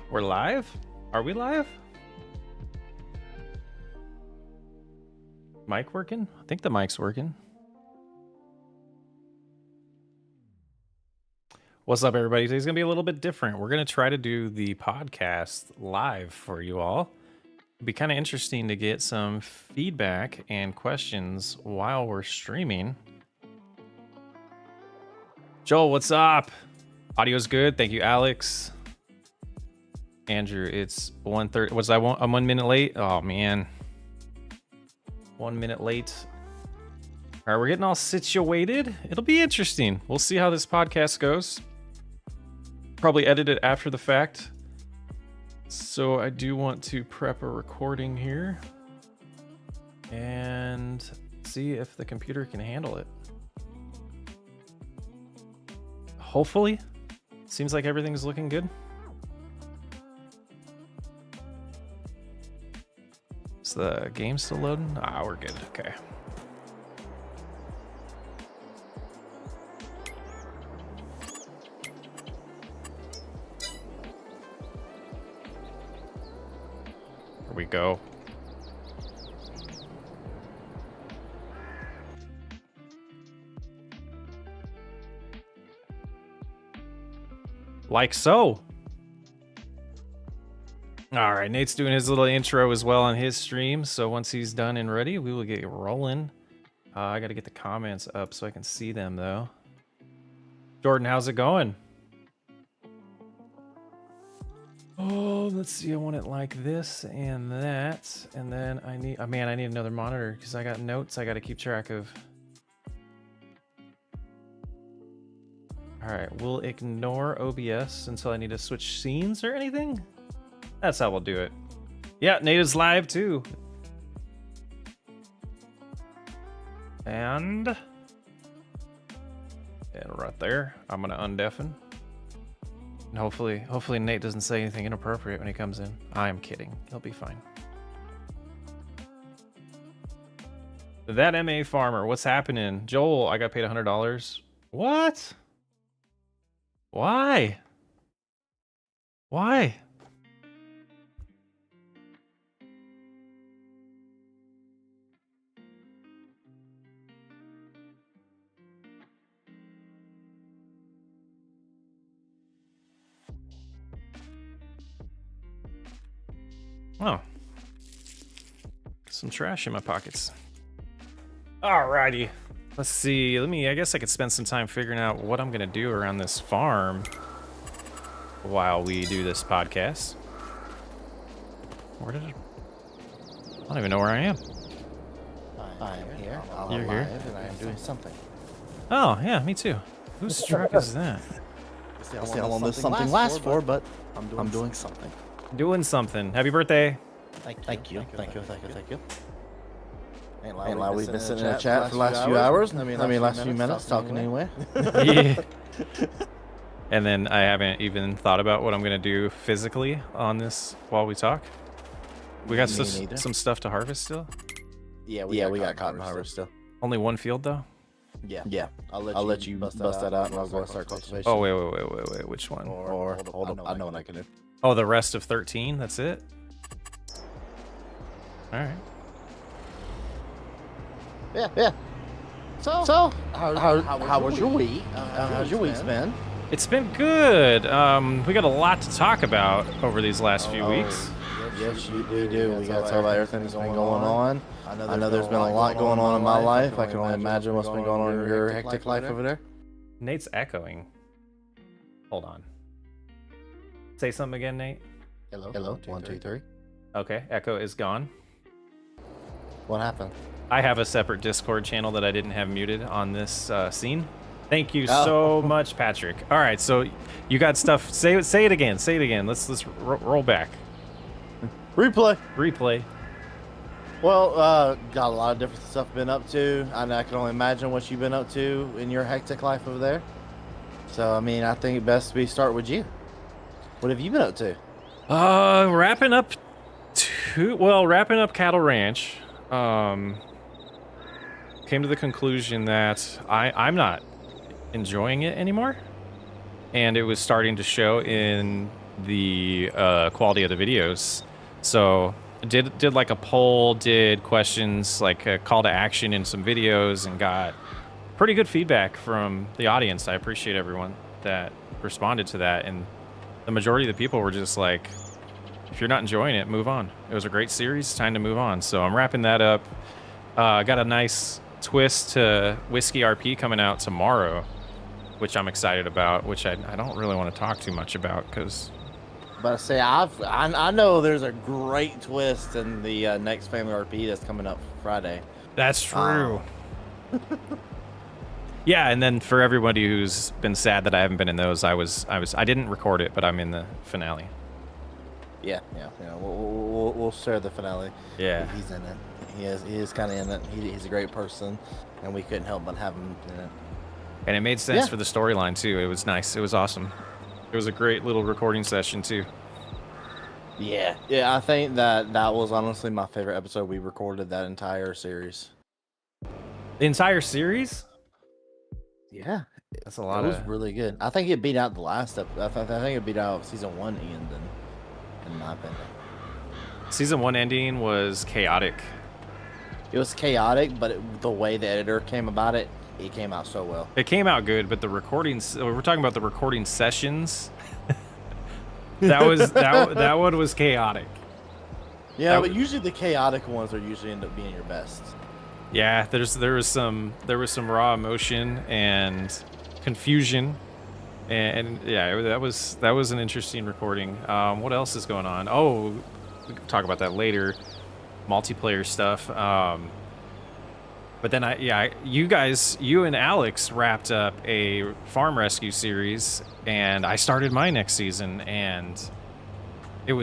We're live? Are we live? Mic working? I think the mic's working. What's up, everybody? Today's gonna be a little bit different. We're gonna try to do the podcast live for you all. It'd be kind of interesting to get some feedback and questions while we're streaming. Joel, what's up? Audio's good. Thank you, Alex. Andrew, it's 1:30. Was I'm 1 minute late? Oh man. 1 minute late. All right, we're getting all situated. It'll be interesting. We'll see how this podcast goes. Probably edit it after the fact. So I do want to prep a recording here and see if the computer can handle it. Hopefully. Seems like everything's looking good. Is the game still loading? Ah, we're good. Okay. Here we go. Like so. All right, Nate's doing his little intro as well on his stream. So once he's done and ready, we will get rolling. I got to get the comments up so I can see them, though. Jordan, how's it going? Oh, let's see. I want it like this and that. And then I need, oh man, I need another monitor because I got notes I got to keep track of. All right, we'll ignore OBS until I need to switch scenes or anything. That's how we'll do it. Yeah, Nate is live too. And right there, I'm gonna undeafen. And hopefully Nate doesn't say anything inappropriate when he comes in. I am kidding. He'll be fine. That MA farmer, what's happening? Joel, I got paid $100. What? Why? Why? Oh. Some trash in my pockets. Alrighty. Let's see. I guess I could spend some time figuring out what I'm gonna do around this farm while we do this podcast. I don't even know where I am. I am here. You're I'm here? alive and I am doing something. Oh, yeah, me too. Whose truck is that? I see how long this something lasts for, but I'm doing something. Doing something. Happy birthday. Thank you. Ain't lie, we've been sitting in a chat for the last few hours. I mean, last few minutes talking anyway. Yeah. And then I haven't even thought about what I'm gonna do physically on this while we talk. We got some stuff to harvest still. Yeah, we got cotton harvest still. Only one field though. Yeah. I'll let you bust that out, and I'll go start cultivation. Oh wait. Which one? Or hold up. I know what I can do. Oh, the rest of 13. That's it. All right. Yeah. So how was your week? How's your week been? It's been good. We got a lot to talk about over these last few weeks. Yes, you do. We got to talk about everything that's been going on. I know there's been a lot going on in my life. I can only imagine what's been going on in your hectic life over there. Nate's echoing. Hold on. Say something again, Nate. Hello. 1, 2, 3. Okay, echo is gone. What happened? I have a separate Discord channel that I didn't have muted on this scene. Thank you so much, Patrick. All right, so you got stuff. Say it again. Say it again. Let's roll back. Replay. Well, got a lot of different stuff been up to, and I can only imagine what you've been up to in your hectic life over there. So, I mean, I think it best we start with you. What have you been up to? Wrapping up Cattle Ranch. Came to the conclusion that I'm not enjoying it anymore, and it was starting to show in the quality of the videos. So did like a poll, did questions, like a call to action in some videos, and got pretty good feedback from the audience. I appreciate everyone that responded to that, and the majority of the people were just like, if you're not enjoying it, move on. It was a great series, time to move on. So I'm wrapping that up. Got a nice twist to Whiskey RP coming out tomorrow, which I'm excited about, which I don't really want to talk too much about because... But I say I know there's a great twist in the next Family RP that's coming up Friday. That's true. Yeah, and then for everybody who's been sad that I haven't been in those, I didn't record it, but I'm in the finale. Yeah. We'll share the finale. Yeah, he's in it. He is kind of in it. He's a great person, and we couldn't help but have him in it. And it made sense for the storyline too. It was nice. It was awesome. It was a great little recording session too. Yeah. I think that was honestly my favorite episode we recorded that entire series. The entire series? Yeah, that's a lot. It was really good. I think it beat out the last episode. I think it beat out season 1 ending, in my opinion. Season 1 ending was chaotic. It was chaotic, but the way the editor came about it came out so well. It came out good, but the recordings, we're talking about the recording sessions. that one was chaotic. Yeah, but usually the chaotic ones are usually end up being your best. Yeah, there was some raw emotion and confusion, and yeah, that was an interesting recording. What else is going on? Oh, we can talk about that later. Multiplayer stuff. But then you and Alex wrapped up a farm rescue series, and I started my next season, and that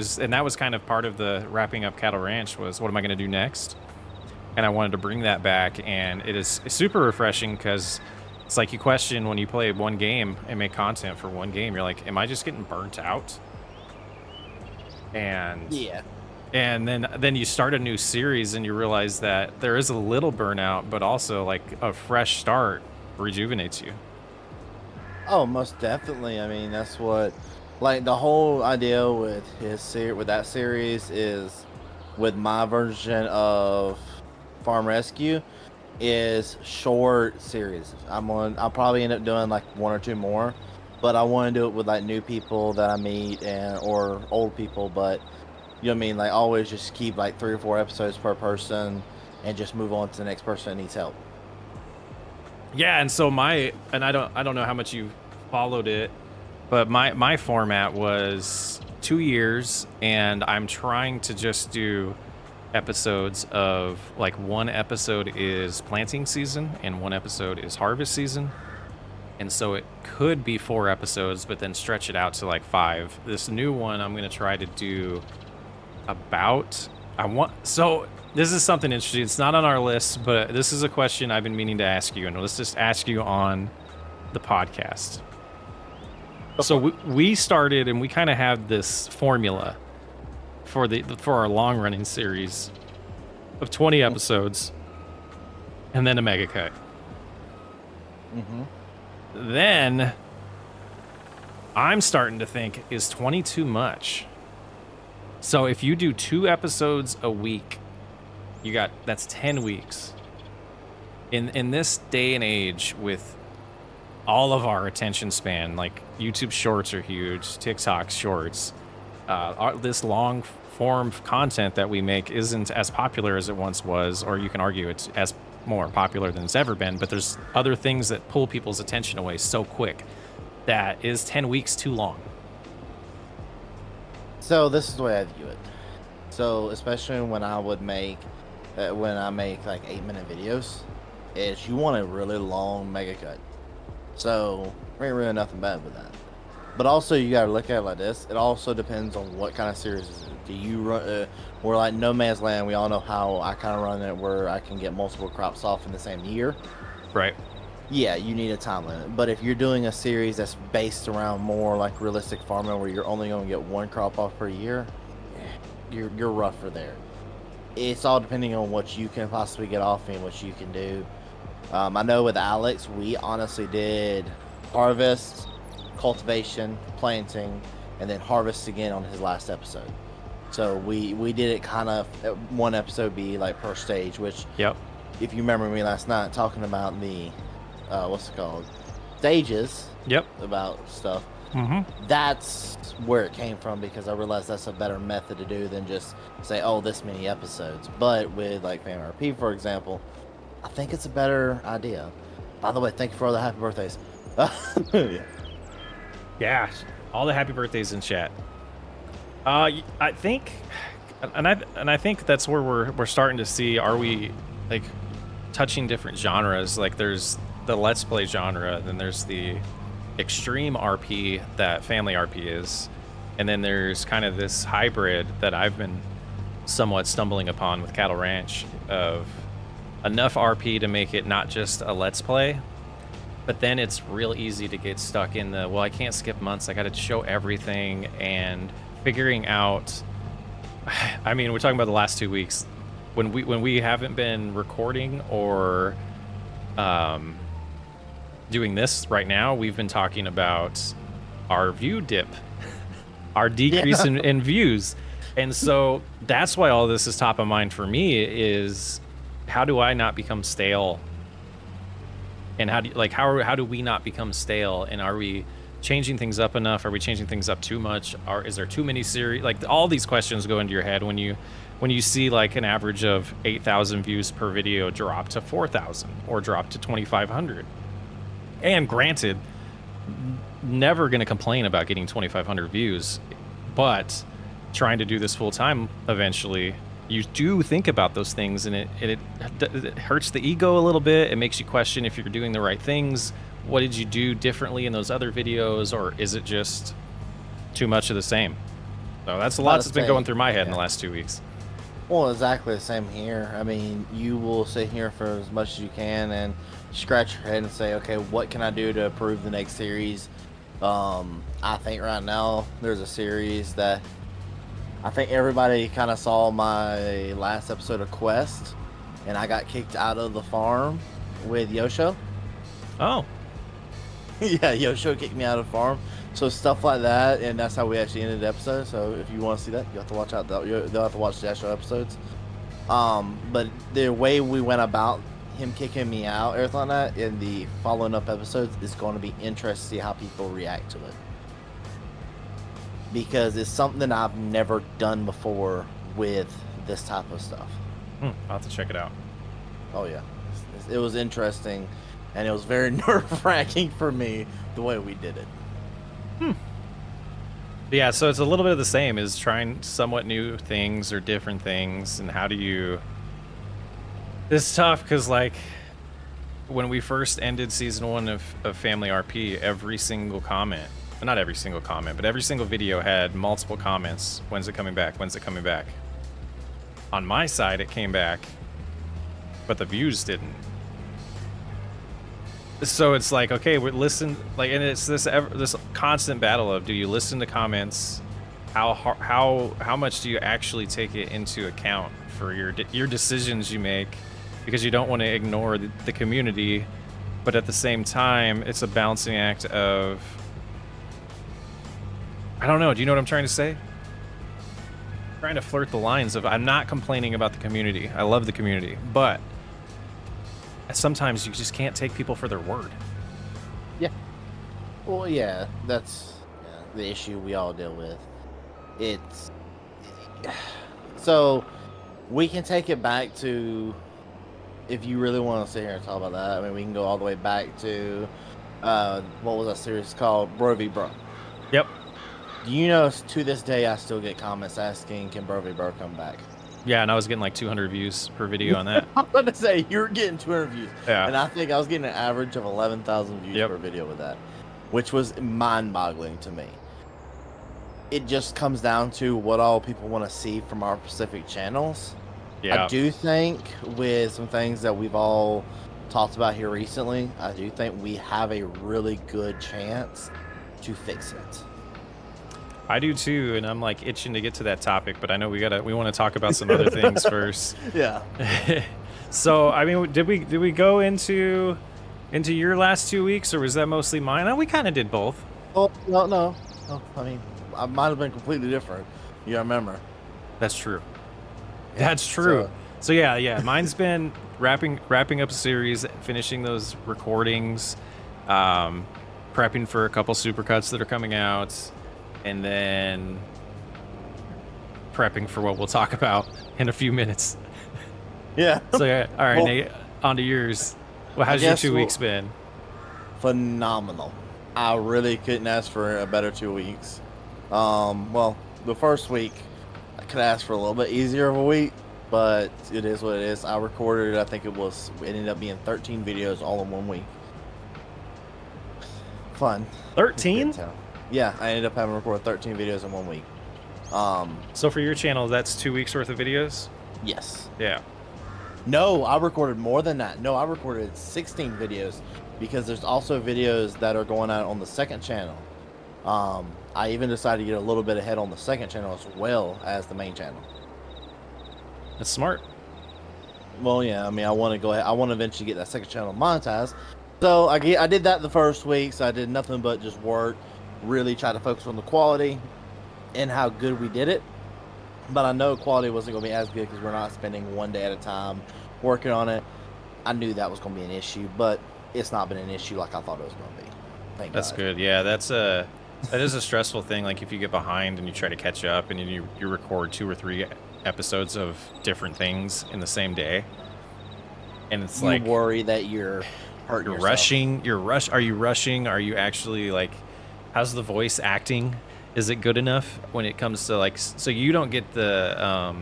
was kind of part of the wrapping up Cattle Ranch was, what am I going to do next? And I wanted to bring that back, and it is super refreshing because it's like you question when you play one game and make content for one game, you're like, am I just getting burnt out? And yeah. And then you start a new series and you realize that there is a little burnout, but also like a fresh start rejuvenates you. Oh, most definitely. I mean, that's what, like, the whole idea with that series is, with my version of Farm Rescue, is short series. I'll probably end up doing like 1 or 2 more, but I want to do it with like new people that I meet or old people, but you know what I mean? Like, always just keep like 3 or 4 episodes per person and just move on to the next person that needs help. Yeah, and so I don't know how much you followed it, but my format was 2 years, and I'm trying to just do episodes of, like, 1 episode is planting season and 1 episode is harvest season. And so it could be 4 episodes, but then stretch it out to like 5. This new one I'm going to try to do so this is something interesting. It's not on our list, but this is a question I've been meaning to ask you, and let's just ask you on the podcast. So we started, and we kind of have this formula for our long running series of 20 episodes and then a mega cut. Then I'm starting to think, is 20 too much? So if you do 2 episodes a week, that's 10 weeks. In this day and age, with all of our attention span, like YouTube Shorts are huge, TikTok Shorts, this long form content that we make isn't as popular as it once was, or you can argue it's as more popular than it's ever been, but there's other things that pull people's attention away so quick. That is 10 weeks too long. So this is the way I view it. So especially when I make like 8-minute videos, is you want a really long mega cut. So there ain't really nothing bad with that. But also you gotta look at it like this. It also depends on what kind of series is it. Do you run? We're like No Man's Land. We all know how I kind of run it, where I can get multiple crops off in the same year. Right. Yeah, you need a time limit. But if you're doing a series that's based around more like realistic farming, where you're only going to get 1 crop off per year, you're rougher there. It's all depending on what you can possibly get off and what you can do. I know with Alex, we honestly did harvest, cultivation, planting, and then harvest again on his last episode. So we did it kind of one episode be like per stage, which Yep. if you remember me last night talking about the what's it called, stages. Yep. About stuff. Mm-hmm. That's where it came from, because I realized that's a better method to do than just say, oh, this many episodes. But with like Family RP, for example, I think it's a better idea. By the way, thank you for all the happy birthdays. Yeah. Yeah, all the happy birthdays in chat. I think, and I think that's where we're starting to see, are we like touching different genres? Like there's the Let's Play genre, then there's the extreme RP that Family RP is, and then there's kind of this hybrid that I've been somewhat stumbling upon with Cattle Ranch of enough RP to make it not just a Let's Play, but then it's real easy to get stuck in the, well, I can't skip months, I got to show everything, and figuring out, I mean, we're talking about the last 2 weeks when we haven't been recording or doing this right now, we've been talking about our view dip, our decrease in views. And so that's why all this is top of mind for me, is how do I not become stale? And how do we not become stale? And are we changing things up enough? Are we changing things up too much? Is there too many series? Like all these questions go into your head when you see like an average of 8,000 views per video drop to 4,000 or drop to 2,500. And granted, never going to complain about getting 2,500 views, but trying to do this full time eventually, you do think about those things, and it hurts the ego a little bit. It makes you question if you're doing the right things. What did you do differently in those other videos, or is it just too much of the same? So that's a lot that's been going through my head in the last 2 weeks. Well, exactly the same here. I mean, you will sit here for as much as you can and scratch your head and say, okay, what can I do to improve the next series? I think right now there's a series that I think everybody kind of saw my last episode of Quest, and I got kicked out of the farm with Yosho. Oh. Yeah, Yosho kicked me out of the farm. So stuff like that, and that's how we actually ended the episode. So if you want to see that, you have to watch out. They'll have to watch the actual episodes. But the way we went about him kicking me out, everything like that, in the following up episodes is going to be interesting to see how people react to it. Because it's something I've never done before with this type of stuff. I'll have to check it out. Oh yeah, it was interesting, and it was very nerve-wracking for me the way we did it. Yeah, so it's a little bit of the same, is trying somewhat new things or different things, and how do you... It's tough because, like, when we first ended season 1 of Family RP, every single comment, not every single comment, but every single video had multiple comments. When's it coming back? When's it coming back? On my side, it came back, but the views didn't. So it's like, okay, we listen, like, and it's this constant battle of, do you listen to comments? How much do you actually take it into account for your decisions you make? Because you don't want to ignore the community, but at the same time, it's a balancing act of, I don't know. Do you know what I'm trying to say? I'm trying to flirt the lines of, I'm not complaining about the community. I love the community, but sometimes you just can't take people for their word. Yeah. Well, yeah, that's the issue we all deal with. It's so we can take it back to, if you really want to sit here and talk about that, I mean, we can go all the way back to what was that series called? Bro v Bro. Yep. Do you know, to this day, I still get comments asking, can Bro v Bro come back? Yeah, and I was getting like 200 views per video on that. I'm going to say, you were getting 200 views. Yeah. And I think I was getting an average of 11,000 views per video with that, which was mind-boggling to me. It just comes down to what all people want to see from our specific channels. Yeah. I do think with some things that we've all talked about here recently, I do think we have a really good chance to fix it. I do too, and I'm like itching to get to that topic, but I know we want to talk about some other things first. Yeah. So, I mean, did we go into your last 2 weeks, or was that mostly mine? We kind of did both. Oh, no. I mean, I might have been completely different. You remember? That's true. Yeah, That's true. So yeah, mine's been wrapping up a series, finishing those recordings, prepping for a couple supercuts that are coming out, and then prepping for what we'll talk about in a few minutes. Yeah. So yeah, all right, Well, Nate, on to yours. Well, how's your 2 weeks been? Phenomenal. I really couldn't ask for a better 2 weeks. Well, the first week I could ask for a little bit easier of a week, but it is what it is. I recorded, I think it ended up being 13 videos all in 1 week. Fun. 13? Yeah, I ended up having to record 13 videos in 1 week. So for your channel, that's 2 weeks worth of videos? Yes. Yeah. No, I recorded more than that. No, I recorded 16 videos because there's also videos that are going out on the second channel. I even decided to get a little bit ahead on the second channel as well as the main channel. That's smart. Well, yeah, I mean, I want to go ahead. I want to eventually get that second channel monetized. So I did that the first week. So I did nothing but just work, really try to focus on the quality and how good we did it. But I know quality wasn't going to be as good because we're not spending 1 day at a time working on it. I knew that was going to be an issue, but it's not been an issue like I thought it was going to be. Thank That's God. good. Yeah, that is a stressful thing. Like if you get behind and you try to catch up and you record 2 or 3 episodes of different things in the same day, and it's You like worry that you're hurting you're yourself. Are you rushing? Are you actually like, how's the voice acting? Is it good enough when it comes to like, so you don't get the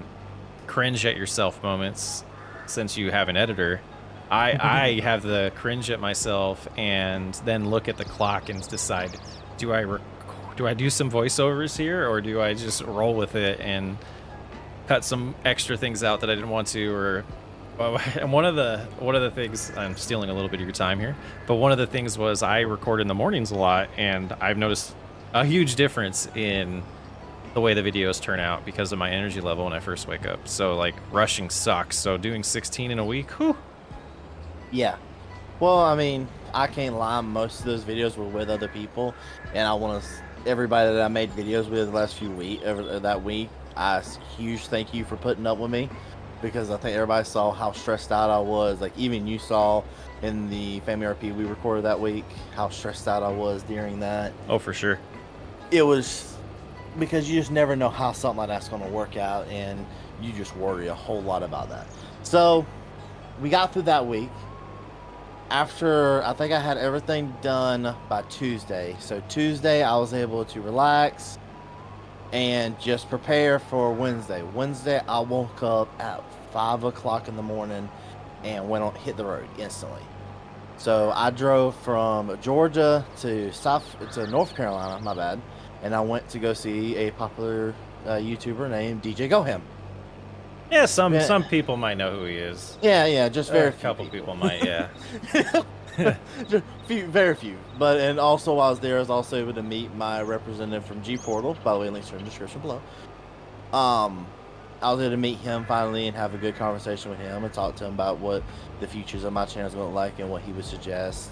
cringe at yourself moments since you have an editor. I have the cringe at myself and then look at the clock and decide, do I do some voiceovers here or do I just roll with it and cut some extra things out that I didn't want to? Or and one of the things, I'm stealing a little bit of your time here, but one of the things was I record in the mornings a lot, and I've noticed a huge difference in the way the videos turn out because of my energy level when I first wake up. So like rushing sucks. So doing 16 in a week, whew. Yeah. Well, I mean, I can't lie. Most of those videos were with other people, and I want to everybody that I made videos with the last few that week. Huge thank you for putting up with me, because I think everybody saw how stressed out I was. Like even you saw in the Family RP we recorded that week how stressed out I was during that. Oh, for sure. It was because you just never know how something like that's going to work out, and you just worry a whole lot about that. So we got through that week. After, I think I had everything done by Tuesday. So Tuesday I was able to relax and just prepare for Wednesday. Wednesday I woke up at 5 o'clock in the morning and hit the road instantly. So I drove from Georgia to North Carolina, my bad, and I went to go see a popular YouTuber named DJ Goham. Yeah, some people might know who he is. Yeah, just very few. A couple people might, yeah. Just very few. And also while I was there, I was also able to meet my representative from G Portal. By the way, links are in the description below. I was able to meet him finally and have a good conversation with him and talk to him about what the futures of my channel is going to look like and what he would suggest.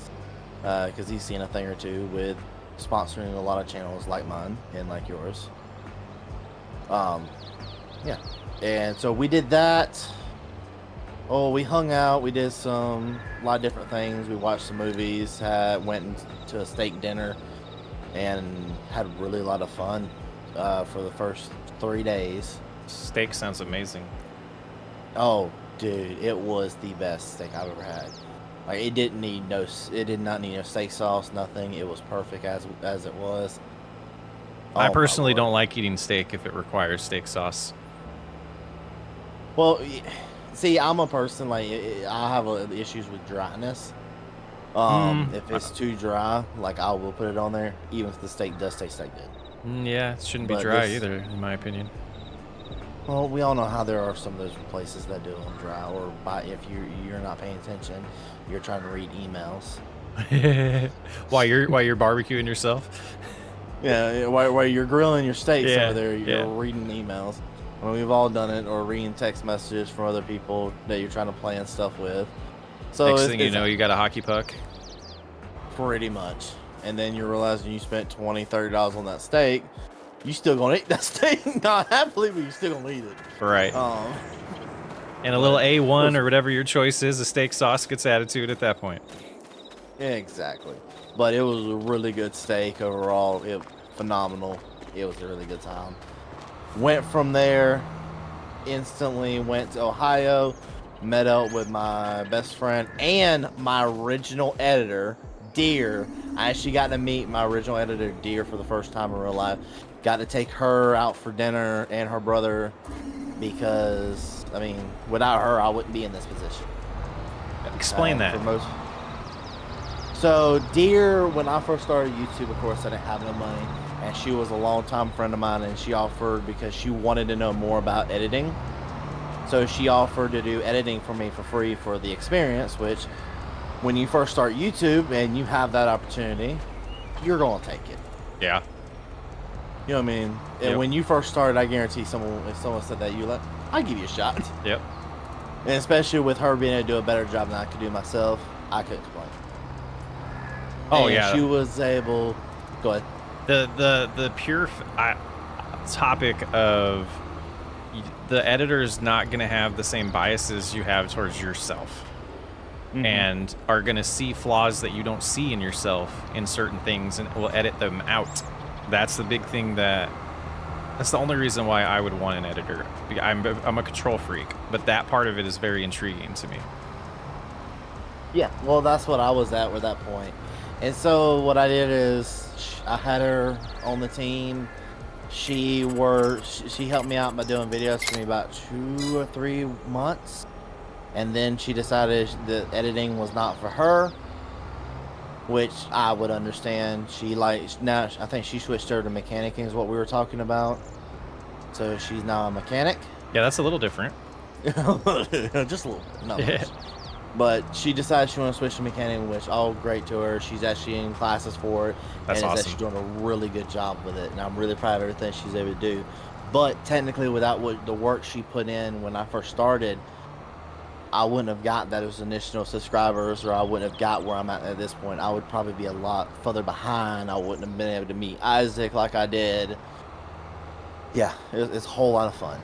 Because he's seen a thing or two with sponsoring a lot of channels like mine and like yours. Yeah. And so we did that. Oh, we hung out. We did a lot of different things. We watched some movies. Went to a steak dinner, and had really a lot of fun for the first 3 days. Steak sounds amazing. Oh, dude, it was the best steak I've ever had. Like it did not need no steak sauce, nothing. It was perfect as it was. I personally don't like eating steak if it requires steak sauce. Well, see, I'm a person like I have issues with dryness. If it's too dry, like I will put it on there, even if the steak does taste like good. Yeah, it shouldn't be dry either, in my opinion. Well, we all know how there are some of those places that do them dry, or if you're not paying attention, you're trying to read emails. while you're barbecuing yourself. Yeah, while you're grilling your steaks over there, you're reading emails. I mean, we've all done it, or reading text messages from other people that you're trying to plan stuff with. So next thing you know, you got a hockey puck. Pretty much. And then you're realizing you spent $20, $30 on that steak you still gonna eat that steak. Not happily, but you still gonna eat it. Right. Um, And a little A1 or whatever your choice is, a steak sauce gets added to it at that point. yeah, exactly. But it was a really good steak overall. Phenomenal. It was a really good time. Went from there, instantly went to Ohio, met up with my best friend and my original editor, Deer. I actually got to meet my original editor, Deer, for the first time in real life. Got to take her out for dinner and her brother because, I mean, without her, I wouldn't be in this position. Explain that. So, Deer, when I first started YouTube, of course, I didn't have no money. And she was a longtime friend of mine, and she offered, because she wanted to know more about editing. So she offered to do editing for me for free for the experience, which when you first start YouTube and you have that opportunity, you're going to take it. Yeah. You know what I mean? And when you first started, I guarantee if someone said that, I'd give you a shot. Yep. And especially with her being able to do a better job than I could do myself, I couldn't complain. Oh, and yeah. she was able... Go ahead. The pure topic of the editor is not going to have the same biases you have towards yourself, and are going to see flaws that you don't see in yourself in certain things, and will edit them out. That's the big thing. That's the only reason why I would want an editor. I'm a control freak, but that part of it is very intriguing to me. Yeah, well, that's what I was at that point. And so what I did is I had her on the team. She helped me out by doing videos for me about 2 or 3 months. And then she decided that editing was not for her, which I would understand. Now I think she switched over to mechanicing is what we were talking about. So she's now a mechanic. Yeah, that's a little different. Just a little bit, not much. But she decided she wanted to switch to mechanic, which all great to her. She's actually in classes for it. That's awesome. She's doing a really good job with it, and I'm really proud of everything she's able to do. But technically, without the work she put in when I first started, I wouldn't have got those initial subscribers, or I wouldn't have got where I'm at this point. I would probably be a lot further behind. I wouldn't have been able to meet Isaac like I did. Yeah, it's a whole lot of fun.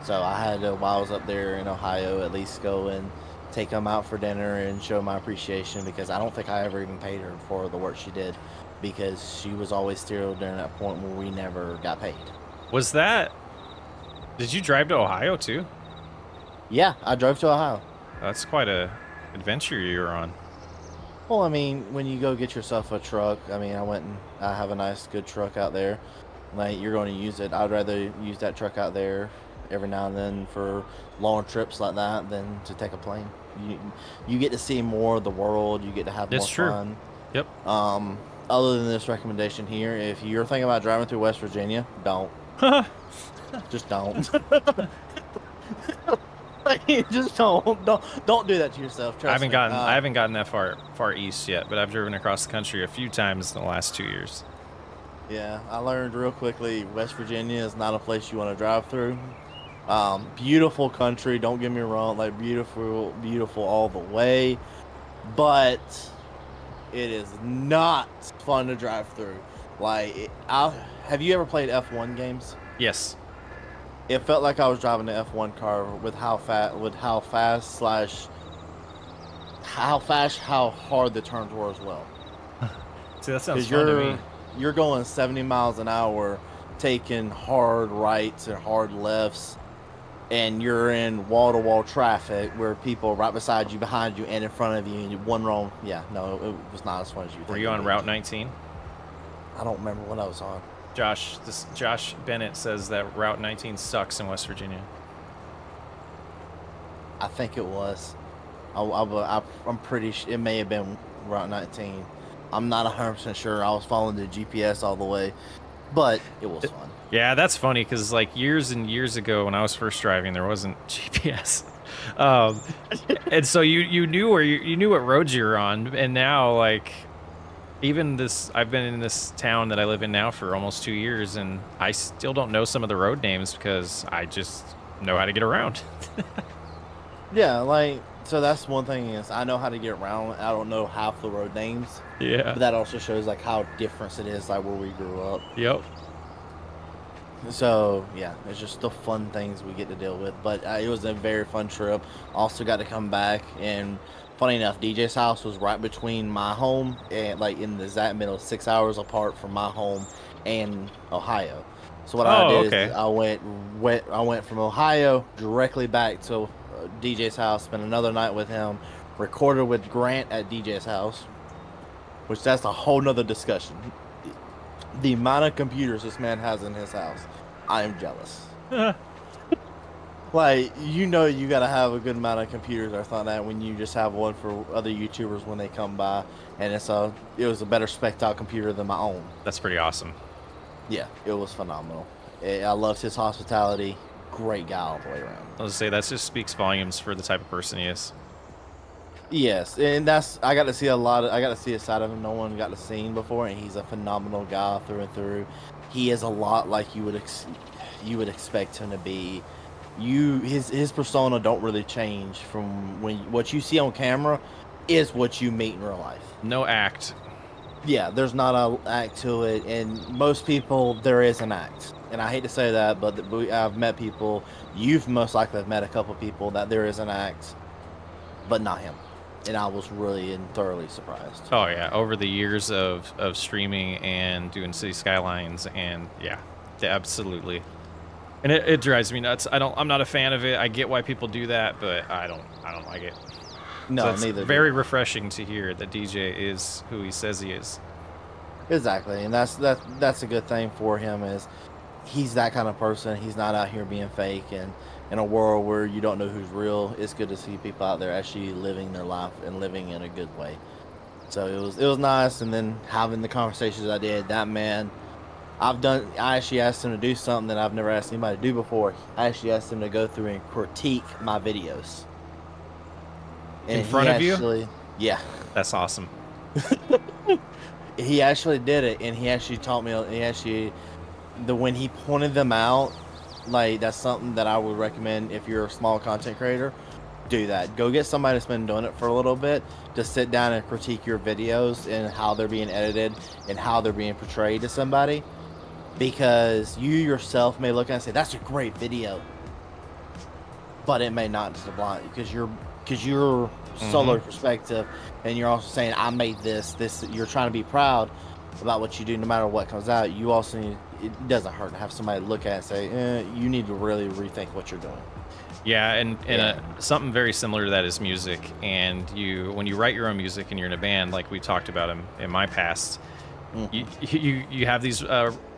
So I had to, while I was up there in Ohio, at least go and take them out for dinner and show my appreciation, because I don't think I ever even paid her for the work she did, because she was always still during that point where we never got paid. Did you drive to Ohio too? Yeah, I drove to Ohio. That's quite a adventure you were on. Well, I mean, when you go get yourself a truck, I mean, I have a nice, good truck out there. Like, you're going to use it. I'd rather use that truck out there every now and then for long trips like that than to take a plane. You get to see more of the world. You get to have more fun. Yep. Other than this recommendation here, if you're thinking about driving through West Virginia, don't. Just don't. Just don't do that to yourself. Trust me. I haven't gotten that far east yet, but I've driven across the country a few times in the last 2 years. Yeah, I learned real quickly West Virginia is not a place you want to drive through. Beautiful country, don't get me wrong, like beautiful all the way, but it is not fun to drive through. Like, have you ever played F1 games? Yes. It felt like I was driving an F1 car with how hard the turns were as well. See, that sounds fun to me. You're going 70 miles an hour, taking hard rights and hard lefts, and you're in wall-to-wall traffic where people are right beside you, behind you, and in front of you, and one wrong. Yeah, no, it was not as fun as you. Were you on Route 19? I don't remember what I was on. Josh Bennett says that Route 19 sucks in West Virginia. I think it was. I'm pretty sure it may have been Route 19. I'm not 100% sure. I was following the GPS all the way, but it was fun. Yeah, that's funny because like years and years ago when I was first driving, there wasn't GPS, and so you knew where you knew what roads you were on, and now like even this, I've been in this town that I live in now for almost 2 years, and I still don't know some of the road names because I just know how to get around. Yeah, like, so that's one thing is I know how to get around. I don't know half the road names. Yeah. But that also shows like how different it is, like where we grew up. Yep. So yeah, it's just the fun things we get to deal with. But it was a very fun trip. Also got to come back, and funny enough, DJ's house was right between my home and like in the exact middle, 6 hours apart from my home and Ohio. So what I Oh, did is okay. I went from Ohio directly back to DJ's house, spent another night with him, recorded with Grant at DJ's house, which that's a whole nother discussion. The amount of computers this man has in his house, I am jealous. Like, you know, you gotta have a good amount of computers or something like that when you just have one for other YouTubers when they come by, and it was a better spec'd out computer than my own. That's pretty awesome. Yeah, it was phenomenal. I loved his hospitality. Great guy all the way around. I was gonna say that just speaks volumes for the type of person he is. Yes, and I got to see I got to see a side of him no one got to see before, and he's a phenomenal guy through and through. He is a lot like you would expect him to be. His persona don't really change from what you see on camera is what you meet in real life. No act. Yeah, there's not a act to it, and most people there is an act. And I hate to say that, but I've met people. You've most likely have met a couple people that there is an act, but not him. And I was really and thoroughly surprised. Oh yeah, over the years of streaming and doing City Skylines, and yeah, absolutely. And it drives me nuts. I'm not a fan of it. I get why people do that, but I don't like it. No, So it's neither. very refreshing to hear that DJ is who he says he is. Exactly, and that's a good thing for him is he's that kind of person. He's not out here being fake, and in a world where you don't know who's real, it's good to see people out there actually living their life and living in a good way. So it was nice, and then having the conversations I did. That man, I actually asked him to do something that I've never asked anybody to do before. I actually asked him to go through and critique my videos. In front of you? Yeah. That's awesome. He actually did it, and he actually taught me. When he pointed them out, like that's something that I would recommend if you're a small content creator. Do that. Go get somebody that's been doing it for a little bit to sit down and critique your videos and how they're being edited and how they're being portrayed to somebody, because you yourself may look at it and say that's a great video, but it may not to the blind because you're solo perspective, and you're also saying I made this you're trying to be proud about what you do no matter what comes out. You also need, it doesn't hurt to have somebody look at it and say you need to really rethink what you're doing. Yeah, and something very similar to that is music. And when you write your own music and you're in a band, like we talked about in my past, you have these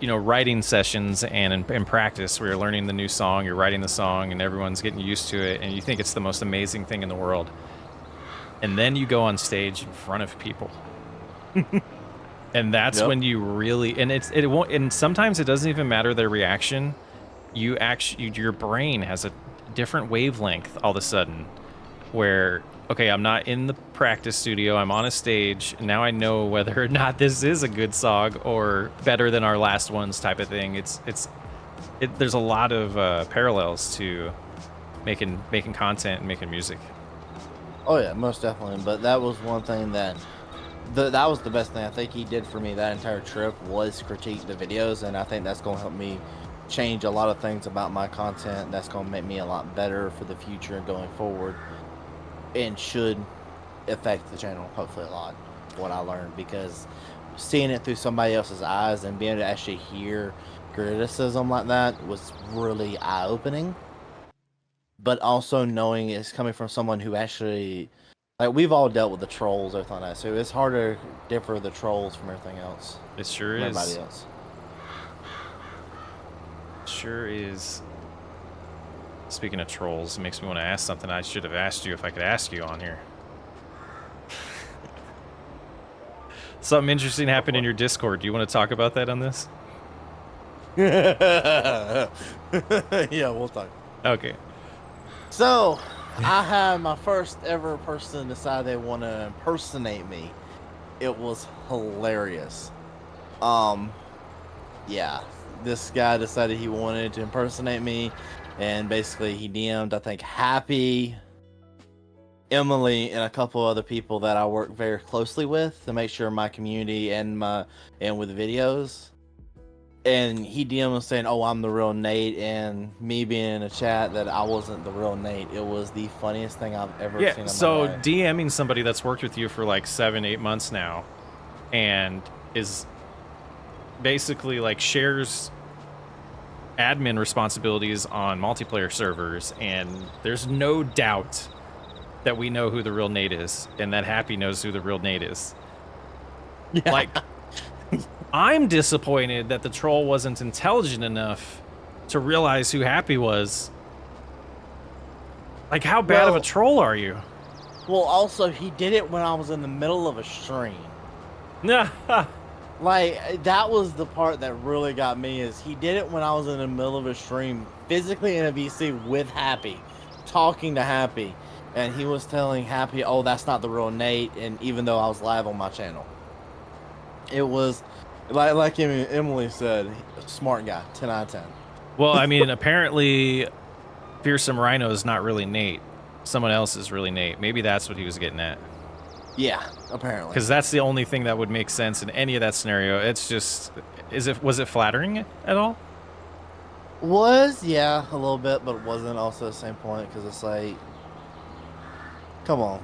writing sessions and in practice where you're learning the new song, you're writing the song, and everyone's getting used to it, and you think it's the most amazing thing in the world. And then you go on stage in front of people. And that's when you really, and it won't, and sometimes it doesn't even matter their reaction. Your brain has a different wavelength all of a sudden where, okay, I'm not in the practice studio, I'm on a stage, and now I know whether or not this is a good song or better than our last ones type of thing. There's a lot of parallels to making content and making music. Oh yeah, most definitely. But that was one thing that was the best thing I think he did for me that entire trip was critique the videos, and I think that's going to help me change a lot of things about my content. That's going to make me a lot better for the future and going forward, and should affect the channel hopefully a lot, what I learned, because seeing it through somebody else's eyes and being able to actually hear criticism like that was really eye-opening. But also knowing it's coming from someone who actually, like, we've all dealt with the trolls, everything like that, so it's hard to differ the trolls from everything else. It sure is. Everybody else. Sure is. Speaking of trolls, it makes me want to ask something I should have asked you if I could ask you on here. Something interesting happened in your Discord. Do you want to talk about that on this? Yeah, we'll talk. Okay. So, I had my first ever person decide they want to impersonate me. It was hilarious. Yeah, this guy decided he wanted to impersonate me, and basically he DM'd, I think, Happy, Emily, and a couple other people that I work very closely with to make sure my community and with videos. And he DM was saying, "Oh, I'm the real Nate," and me being in a chat that I wasn't the real Nate. It was the funniest thing I've ever seen in my So life. DMing somebody that's worked with you for like 7-8 months now, and is basically like shares admin responsibilities on multiplayer servers, and there's no doubt that we know who the real Nate is, and that Happy knows who the real Nate is. Yeah. Like, I'm disappointed that the troll wasn't intelligent enough to realize who Happy was. Like, how bad of a troll are you? Well, also, he did it when I was in the middle of a stream. Nah. Like, that was the part that really got me, is he did it when I was in the middle of a stream, physically in a VC with Happy, talking to Happy, and he was telling Happy, "Oh, that's not the real Nate," and even though I was live on my channel. It was, like Emily said, smart guy, 10 out of 10. Well, I mean, apparently, Fearsome Rhino is not really Nate. Someone else is really Nate. Maybe that's what he was getting at. Yeah, apparently. Because that's the only thing that would make sense in any of that scenario. It's just, was it flattering at all? Yeah, a little bit, but it wasn't also the same point, because it's like, come on.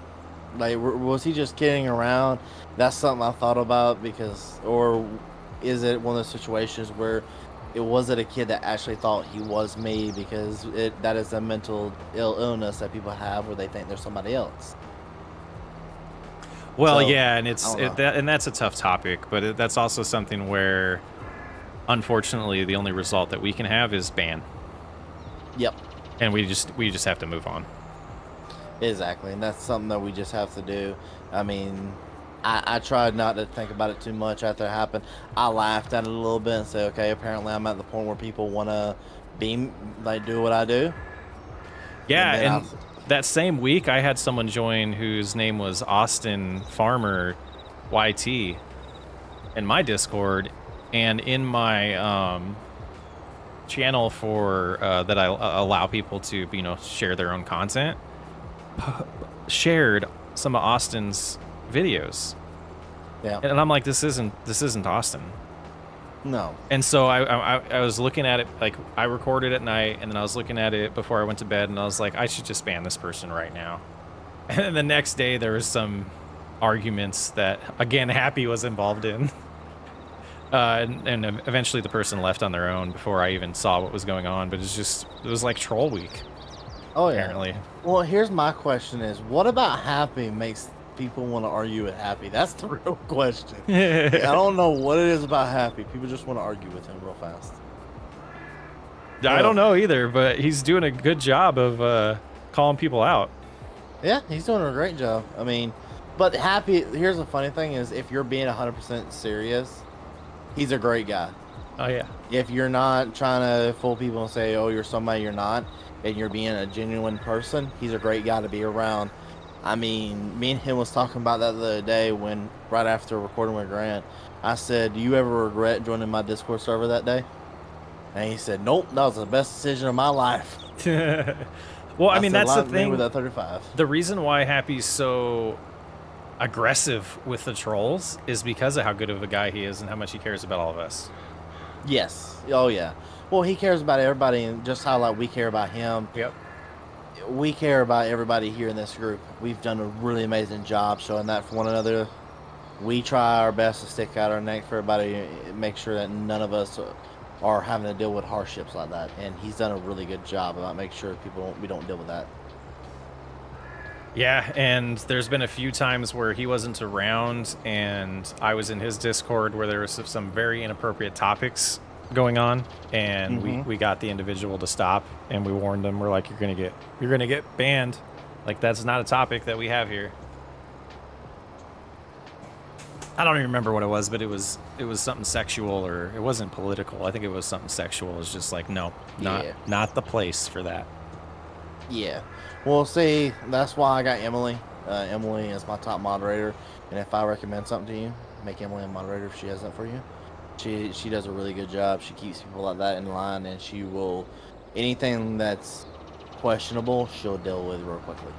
Like, was he just kidding around? That's something I thought about, because, or is it one of those situations where was it a kid that actually thought he was me, because that is a mental illness that people have where they think they're somebody else. Well, So, yeah, and that's a tough topic, but that's also something where, unfortunately, the only result that we can have is ban. Yep. And we just have to move on. Exactly, and that's something that we just have to do. I mean, I tried not to think about it too much after it happened. I laughed at it a little bit and said, okay, apparently I'm at the point where people want to do what I do. Yeah, and that same week, I had someone join whose name was Austin Farmer YT in my Discord, and in my channel for that I allow people to share their own content, shared some of Austin's videos. Yeah. And I'm like, this isn't Austin. No. And so I was looking at it, like, I recorded at night, and then I was looking at it before I went to bed, and I was like, I should just ban this person right now. And then the next day there was some arguments that, again, Happy was involved in. And eventually the person left on their own before I even saw what was going on, but it was like troll week. Oh, yeah. Apparently. Well, here's my question is, what about Happy makes people want to argue with Happy? That's the real question. I don't know what it is about Happy. People just want to argue with him real fast. I don't know either, but he's doing a good job of calling people out. Yeah, he's doing a great job. I mean, but Happy, here's the funny thing is, if you're being 100% serious, he's a great guy. Oh, yeah. If you're not trying to fool people and say, oh, you're somebody you're not, and you're being a genuine person, he's a great guy to be around. I mean, me and him was talking about that the other day when, right after recording with Grant, I said, do you ever regret joining my Discord server that day? And he said, nope, that was the best decision of my life. Well, I mean, that's the Me thing. with that 35. The reason why Happy's so aggressive with the trolls is because of how good of a guy he is and how much he cares about all of us. Yes. Oh, yeah. Well, he cares about everybody, and just how, like, we care about him. Yep. We care about everybody here in this group. We've done a really amazing job showing that for one another. We try our best to stick out our neck for everybody, make sure that none of us are having to deal with hardships like that. And he's done a really good job about making sure we don't deal with that. Yeah, and there's been a few times where he wasn't around and I was in his Discord where there was some very inappropriate topics going on, and we got the individual to stop, and we warned them. We're like, you're gonna get banned. Like, that's not a topic that we have here. I don't even remember what it was, but it was something sexual, or it wasn't political. I think it was something sexual. It's just like, no, not the place for that. Yeah. Well, see, that's why I got Emily. Emily is my top moderator, and if I recommend something to you, make Emily a moderator if she has that for you. She does a really good job. She keeps people like that in line, and she will, anything that's questionable, she'll deal with real quickly.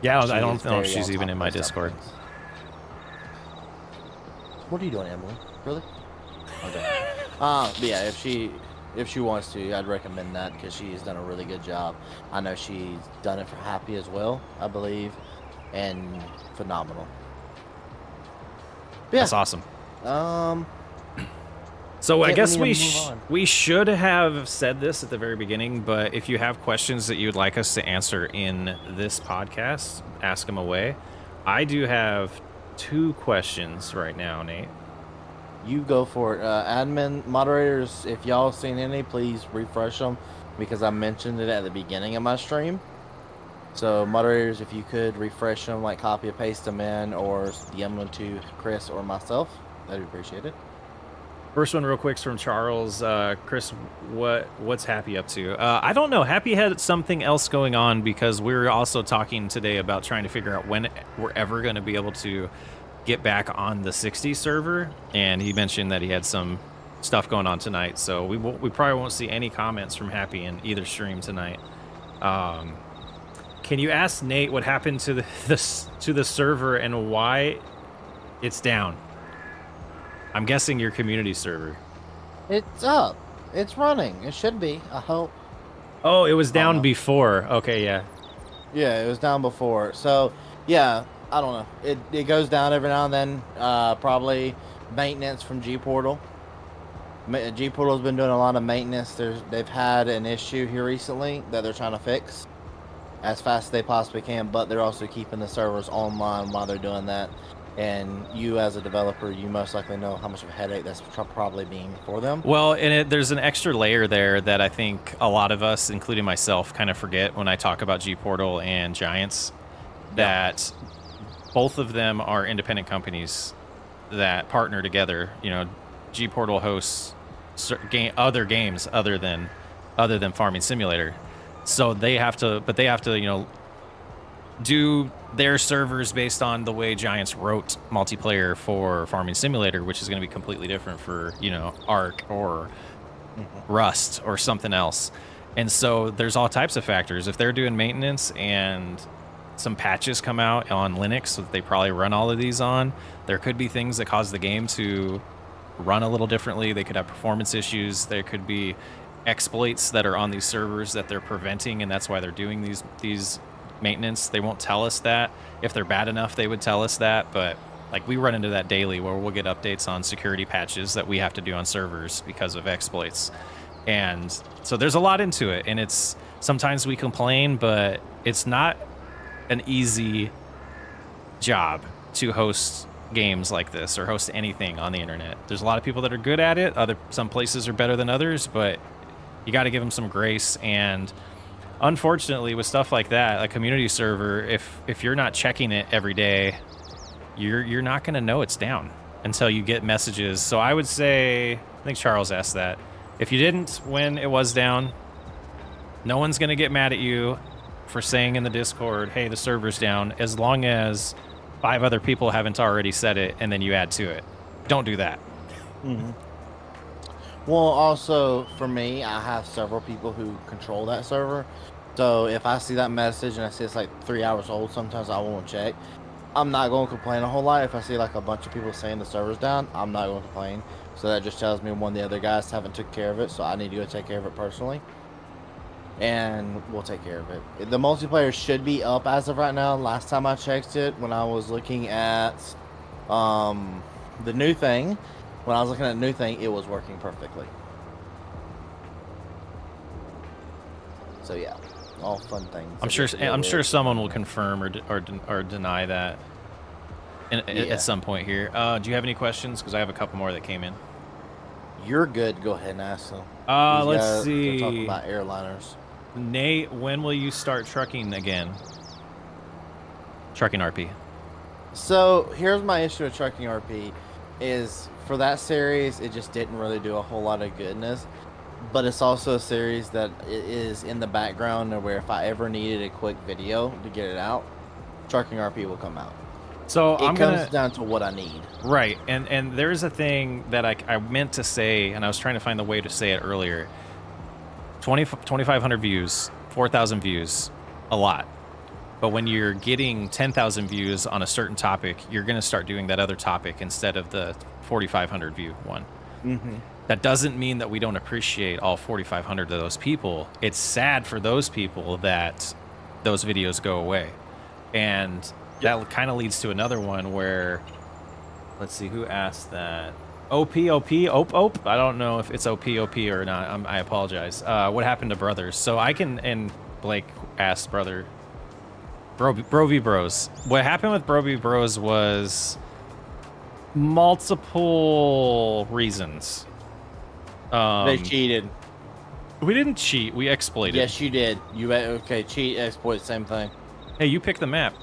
Yeah, I don't know if she's even in my Discord. What are you doing, Emily? Really? Okay. But yeah, if she wants to, I'd recommend that because she's done a really good job. I know she's done it for Happy as well, I believe, and phenomenal. But yeah. That's awesome. So Kit, I guess we need to move on. we should have said this at the very beginning, but if you have questions that you would like us to answer in this podcast, ask them away. I do have 2 questions right now, Nate. You go for it. Admin moderators, if y'all seen any, please refresh them because I mentioned it at the beginning of my stream. So moderators, if you could refresh them, like copy and paste them in, or DM them to Chris or myself, that'd be appreciated. First one real quick is from Charles. Chris, what's Happy up to? I don't know. Happy had something else going on because we were also talking today about trying to figure out when we're ever going to be able to get back on the 60 server, and he mentioned that he had some stuff going on tonight, so we probably won't see any comments from Happy in either stream tonight. Can you ask Nate what happened to the server and why it's down? I'm guessing your community server. It's up. It's running. It should be. I hope. Oh, it was down before. Okay, yeah. Yeah, it was down before. So, yeah, I don't know. It goes down every now and then. Probably maintenance from G Portal. G Portal's been doing a lot of maintenance. They've had an issue here recently that they're trying to fix as fast as they possibly can, but they're also keeping the servers online while they're doing that. And you, as a developer, you most likely know how much of a headache that's probably being for them. Well, and there's an extra layer there that I think a lot of us, including myself, kind of forget when I talk about G Portal and Giants, that both of them are independent companies that partner together. You know, G Portal hosts other games other than Farming Simulator, so they have to, you know, do their servers based on the way Giants wrote multiplayer for Farming Simulator, which is going to be completely different for, you know, Ark or Rust or something else. And so there's all types of factors. If they're doing maintenance and some patches come out on Linux that they probably run all of these on, there could be things that cause the game to run a little differently. They could have performance issues. There could be exploits that are on these servers that they're preventing, and that's why they're doing these maintenance. They won't tell us that. If they're bad enough, they would tell us that, but like we run into that daily where we'll get updates on security patches that we have to do on servers because of exploits. And so there's a lot into it, and it's sometimes we complain, but it's not an easy job to host games like this or host anything on the internet. There's a lot of people that are good at it. Some places are better than others, but you got to give them some grace. And unfortunately, with stuff like that, a community server, if you're not checking it every day, you're not going to know it's down until you get messages. So I would say, I think Charles asked that, if you didn't when it was down, no one's going to get mad at you for saying in the Discord, hey, the server's down, as long as 5 other people haven't already said it and then you add to it. Don't do that. Mm-hmm. Well, also, for me, I have several people who control that server. So if I see that message and I see it's like 3 hours old, sometimes I won't check. I'm not going to complain a whole lot. If I see like a bunch of people saying the server's down, I'm not going to complain. So that just tells me one of the other guys haven't took care of it, so I need to go take care of it personally. And we'll take care of it. The multiplayer should be up as of right now. Last time I checked it, when I was looking at the new thing, when I was looking at the new thing, it was working perfectly. So yeah, all fun things. I'm sure someone will confirm or deny that at some point here. Do you have any questions? Because I have a couple more that came in. You're good. Go ahead and ask them. Let's see. We're talking about airliners. Nate, when will you start trucking again? Trucking RP. So here's my issue with trucking RP is for that series, it just didn't really do a whole lot of goodness. But it's also a series that is in the background where if I ever needed a quick video to get it out, trucking RP will come out. So it comes down to what I need. Right. And there's a thing that I meant to say, and I was trying to find the way to say it earlier. 2,500 views, 4,000 views, a lot. But when you're getting 10,000 views on a certain topic, you're going to start doing that other topic instead of the 4,500 view one. Mm-hmm. That doesn't mean that we don't appreciate all 4,500 of those people. It's sad for those people that those videos go away. And that kind of leads to another one where, let's see, who asked that? OP. I don't know if it's OP or not. I apologize. What happened to Brothers? So I can, and Blake asked Bro v Bros. What happened with Bro v Bros was multiple reasons. They cheated. We didn't cheat. We exploited. Yes, you did. Okay? Cheat, exploit, same thing. Hey, you pick the map.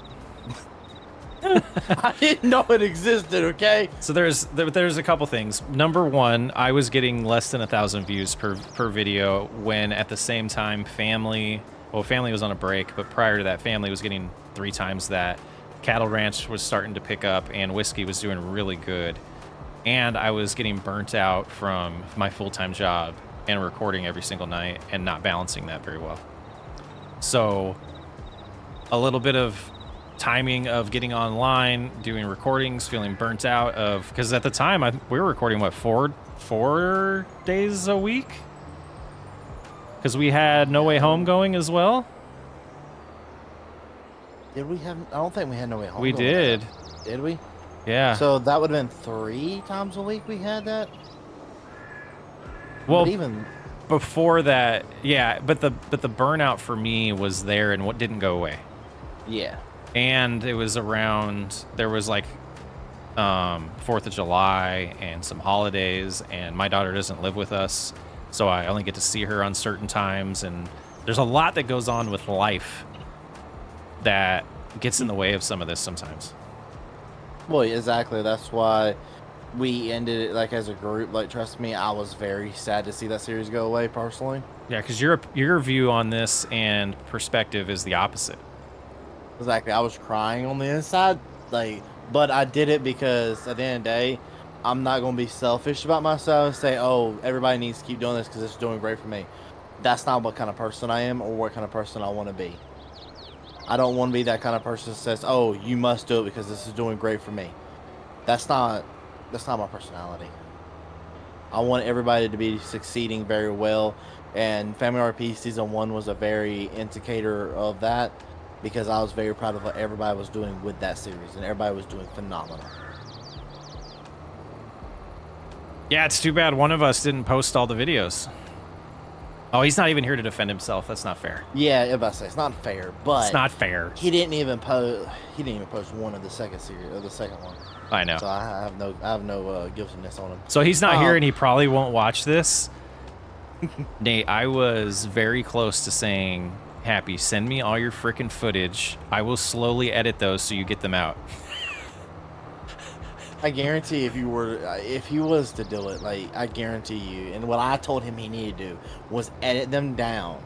I didn't know it existed. Okay. So there's a couple things. Number one, I was getting less than 1,000 views per video when at the same time Family was on a break, but prior to that, Family was getting 3 times that. Cattle Ranch was starting to pick up, and Whiskey was doing really good. And I was getting burnt out from my full-time job and recording every single night and not balancing that very well. So a little bit of timing of getting online, doing recordings, feeling burnt out of, because at the time we were recording what, four days a week, because we had No Way Home going as well. Did we have? I don't think we had No Way Home. We did. Did we? Yeah. So that would have been 3 times a week we had that. Well, but even before that, yeah. But the burnout for me was there, and what didn't go away. Yeah. And it was around, there was like 4th of July and some holidays, and my daughter doesn't live with us, so I only get to see her on certain times, and there's a lot that goes on with life that gets in the way of some of this sometimes. Well, exactly. That's why we ended it like as a group. Like, trust me, I was very sad to see that series go away personally. Yeah, because your view on this and perspective is the opposite. Exactly. I was crying on the inside, like, but I did it because at the end of the day, I'm not going to be selfish about myself and say, oh, everybody needs to keep doing this because it's doing great for me. That's not what kind of person I am or what kind of person I want to be. I don't want to be that kind of person that says, oh, you must do it because this is doing great for me. That's not my personality. I want everybody to be succeeding very well, and Family RP Season 1 was a very indicator of that, because I was very proud of what everybody was doing with that series, and everybody was doing phenomenal. Yeah, it's too bad one of us didn't post all the videos. Oh, he's not even here to defend himself. That's not fair. Yeah, if I say it's not fair, but it's not fair. He didn't even post. He didn't even post one of the second series or the second one. I know. So I have no guiltiness on him. So he's not here, and he probably won't watch this. Nate, I was very close to saying, Happy, send me all your freaking footage. I will slowly edit those so you get them out. I guarantee if he was to do it, like, I guarantee you, and what I told him he needed to do was edit them down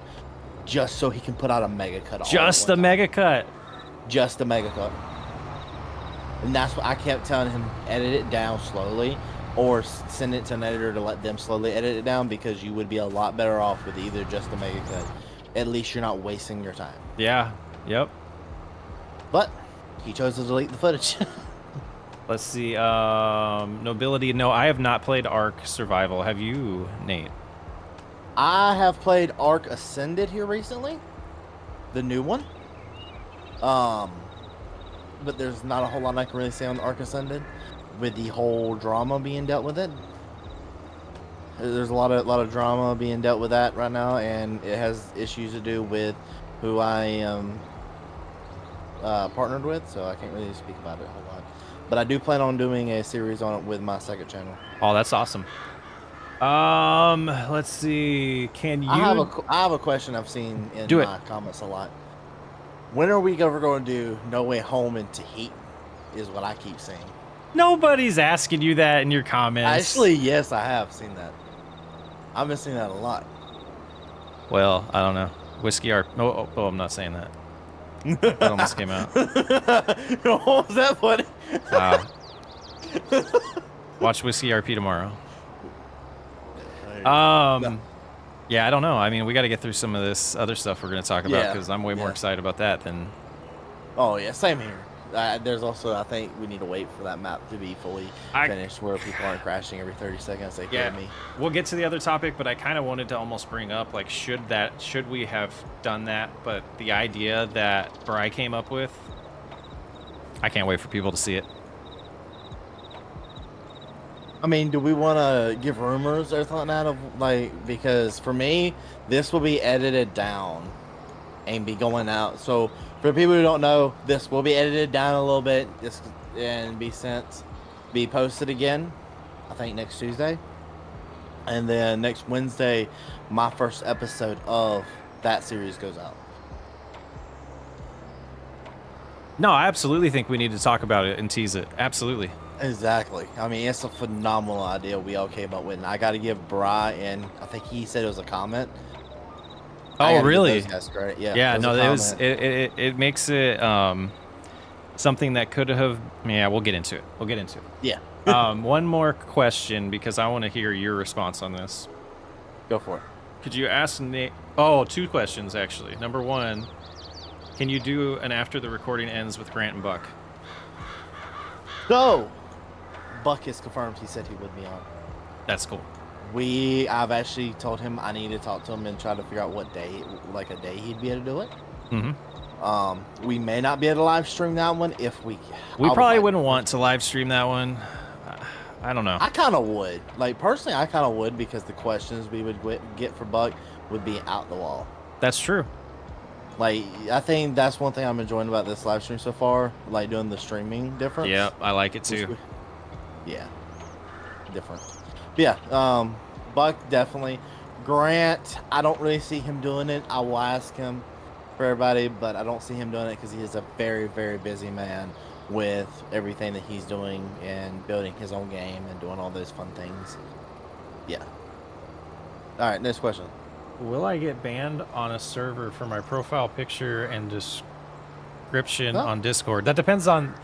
just so he can put out a mega cut. Just a mega cut. Just a mega cut. And that's what I kept telling him, edit it down slowly or send it to an editor to let them slowly edit it down, because you would be a lot better off with either just a mega cut. At least you're not wasting your time. Yeah. Yep. But he chose to delete the footage. Let's see. Nobility. No, I have not played Ark Survival. Have you, Nate? I have played Ark Ascended here recently. The new one. But there's not a whole lot I can really say on Ark Ascended with the whole drama being dealt with it. There's a lot of drama being dealt with that right now, and it has issues to do with who I am partnered with, so I can't really speak about it a whole lot. But I do plan on doing a series on it with my second channel. Oh, that's awesome. Let's see. Can you? I have a question I've seen in my comments a lot. When are we ever going to do No Way Home in Tahiti? Is what I keep saying. Nobody's asking you that in your comments. Actually, yes, I have seen that. I've been seeing that a lot. Well, I don't know. Whiskey RP. Oh, I'm not saying that. That almost came out. What was that funny? Watch Whiskey RP tomorrow. No. Yeah, I don't know. I mean, we got to get through some of this other stuff we're going to talk about, because I'm way more excited about that than... Oh, yeah, same here. there's also, I think we need to wait for that map to be fully finished, where people aren't crashing every 30 seconds. They kill me. We'll get to the other topic, but I kind of wanted to almost bring up, like, should we have done that? But the idea that Bri came up with, I can't wait for people to see it. I mean, do we want to give rumors or something out of, like, because for me, this will be edited down and be going out. So for people who don't know, this will be edited down a little bit and be posted again, I think next Tuesday. And then next Wednesday, my first episode of that series goes out. No, I absolutely think we need to talk about it and tease it. Absolutely. Exactly. I mean, it's a phenomenal idea we all came up with. And I got to give Bri, and I think he said it was a comment. Oh, really? Yeah. Yeah. No, it makes it something that could have. Yeah, we'll get into it. Yeah. One more question, because I want to hear your response on this. Go for it. Could you ask Nate? Oh, 2 questions actually. Number 1, can you do an after the recording ends with Grant and Buck? So, Buck is confirmed. He said he would be on. That's cool. I've actually told him I need to talk to him and try to figure out what day, like a day he'd be able to do it. Mm-hmm. We may not be able to live stream that one if we. We probably wouldn't want to live stream that one. I don't know. I kind of would. Like, personally, I kind of would, because the questions we would get for Buck would be out the wall. That's true. Like, I think that's one thing I'm enjoying about this live stream so far, like doing the streaming difference. Yeah, I like it too. Yeah, different. But yeah, Buck definitely. Grant, I don't really see him doing it. I will ask him for everybody, but I don't see him doing it because he is a very, very busy man with everything that he's doing and building his own game and doing all those fun things. Yeah. All right, next question. Will I get banned on a server for my profile picture and description on Discord? That depends on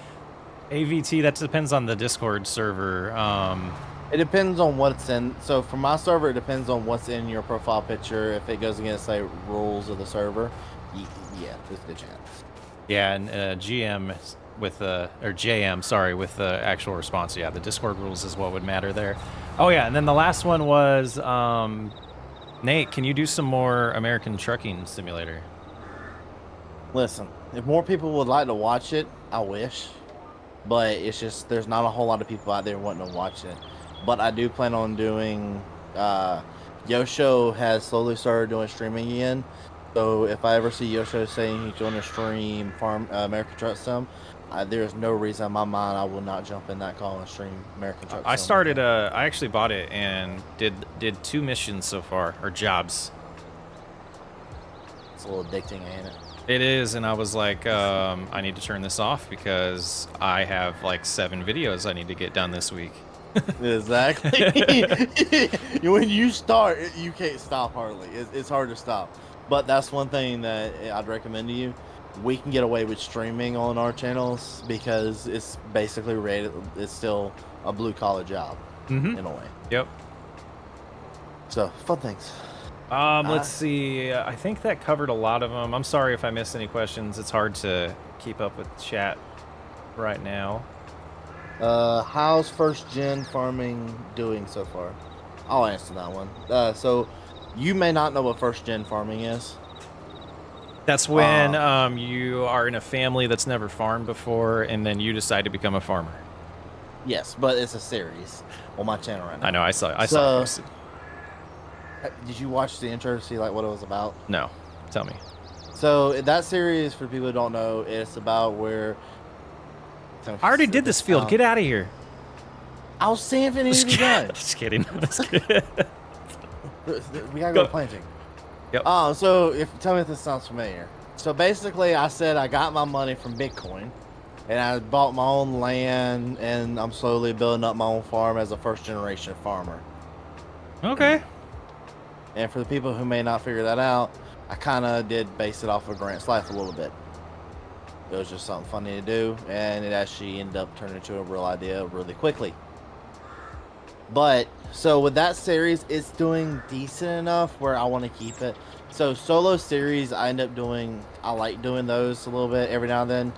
AVT. That depends on the Discord server. It depends on what's in. So for my server, it depends on what's in your profile picture. If it goes against, say, rules of the server, yeah, there's a good chance. Yeah, and GM with or JM, sorry, with the actual response. Yeah, the Discord rules is what would matter there. Oh yeah, and then the last one was Nate, can you do some more American Trucking Simulator? Listen, if more people would like to watch it, I wish. But it's just, there's not a whole lot of people out there wanting to watch it. But I do plan on doing, Yosho has slowly started doing streaming again. So if I ever see Yosho saying he's going to stream American Truck Sim, there's no reason in my mind I will not jump in that call and stream American Truck Sim. I started, I actually bought it and did 2 missions so far, or jobs. It's a little addicting, ain't it? It is, and I was like, I need to turn this off because I have like 7 videos I need to get done this week. Exactly. When you start, you can't stop hardly. It's hard to stop. But that's one thing that I'd recommend to you. We can get away with streaming on our channels because it's basically rated. It's still a blue collar job in a way. Yep. So fun things. Let's see. I think that covered a lot of them. I'm sorry if I missed any questions. It's hard to keep up with chat right now. How's first gen farming doing so far? I'll answer that one. So you may not know what first gen farming is. That's when you are in a family that's never farmed before, and then you decide to become a farmer. Yes, but it's a series on my channel right now. I know. I saw it posted. Did you watch the intro to see like what it was about? No. Tell me. So that series, for people who don't know, it's about where. I already did this field. Get out of here. I was saying if it needed to be done. Just kidding. We gotta go planting. Yep. So tell me if this sounds familiar. So basically, I said I got my money from Bitcoin, and I bought my own land, and I'm slowly building up my own farm as a first generation farmer. Okay. And for the people who may not figure that out, I kind of did base it off of Grant's life a little bit. It was just something funny to do, and it actually ended up turning into a real idea really quickly. But, so with that series, it's doing decent enough where I want to keep it. So solo series, I like doing those a little bit every now and then.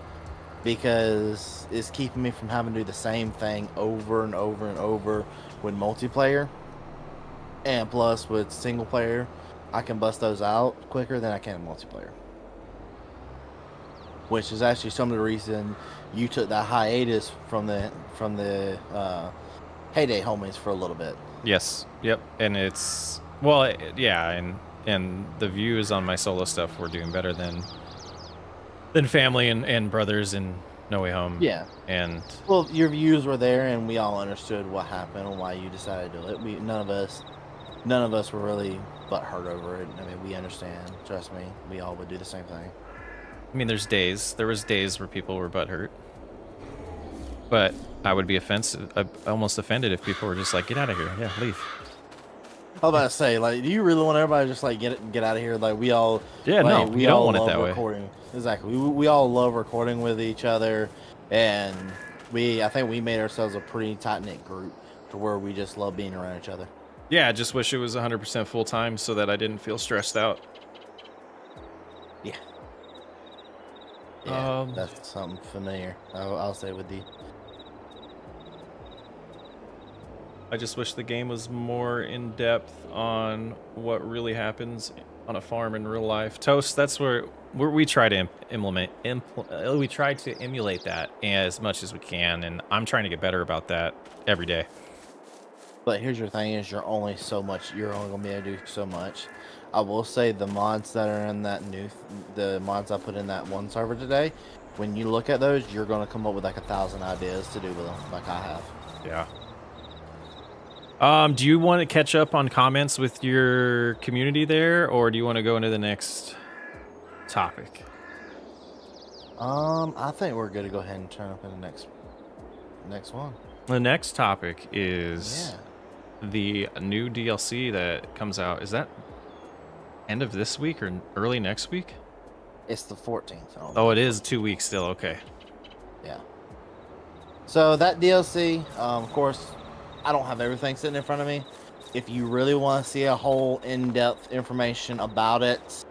because it's keeping me from having to do the same thing over and over and over with multiplayer. And plus, with single player, I can bust those out quicker than I can in multiplayer. Which is actually some of the reason you took that hiatus from the Heyday homies for a little bit. Yes. Yep. And it's well, yeah, and the views on my solo stuff were doing better than family and brothers in No Way Home. Yeah. And well, your views were there, and we all understood what happened and why you decided to do it. None of us were really butthurt over it. I mean, we understand. Trust me, we all would do the same thing. I mean, there was days where people were butthurt, but I would be almost offended if people were just like, "Get out of here, yeah, leave." I was about to say, like, do you really want everybody to just like get out of here? Like, we all, yeah, like, no, we you don't all want it love that recording. way. Exactly, we all love recording with each other, and I think we made ourselves a pretty tight knit group to where we just love being around each other. Yeah, I just wish it was 100% full time so that I didn't feel stressed out. Yeah. Yeah, that's something familiar. I'll say with you. I just wish the game was more in depth on what really happens on a farm in real life. Toast, that's where we try to we try to emulate that as much as we can, and I'm trying to get better about that every day. But here's your thing: is you're only gonna be able to do so much. I will say the mods that are in the mods I put in that one server today, when you look at those, you're gonna come up with like 1,000 ideas to do with them, like I have. Yeah. Do you want to catch up on comments with your community there, or do you want to go into the next topic? I think we're good to go ahead and turn up in the next one. The next topic is the new DLC that comes out. Is that end of this week or early next week? It's the 14th. Oh, it is 2 weeks still. Okay. Yeah. So that DLC, of course, I don't have everything sitting in front of me. If you really want to see a whole in-depth information about it,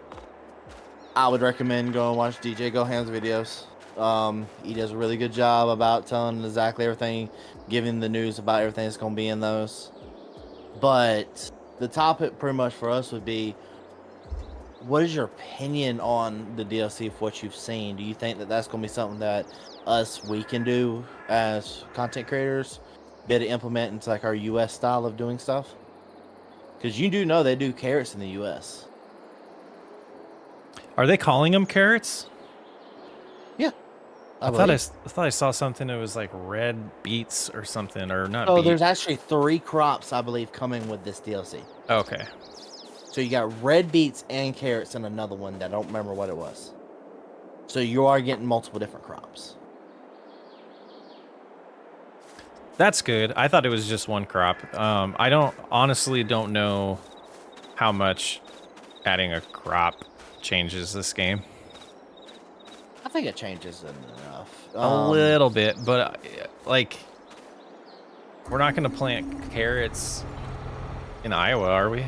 I would recommend going and watch DJ GoHam's videos. He does a really good job about telling exactly everything, giving the news about everything that's going to be in those. But the topic pretty much for us would be, what is your opinion on the DLC for what you've seen? Do you think that that's going to be something that we can do as content creators, be able to implement into like our US style of doing stuff? Because you do know they do carrots in the US. Are they calling them carrots? Yeah. I thought I saw something that was like red beets or something, or not. Oh, there's actually 3 crops, I believe, coming with this DLC. Okay. So you got red beets and carrots and another one that I don't remember what it was. So you are getting multiple different crops. That's good. I thought it was just one crop. I honestly don't know how much adding a crop changes this game. I think it changes enough. A little bit, but like, we're not going to plant carrots in Iowa, are we?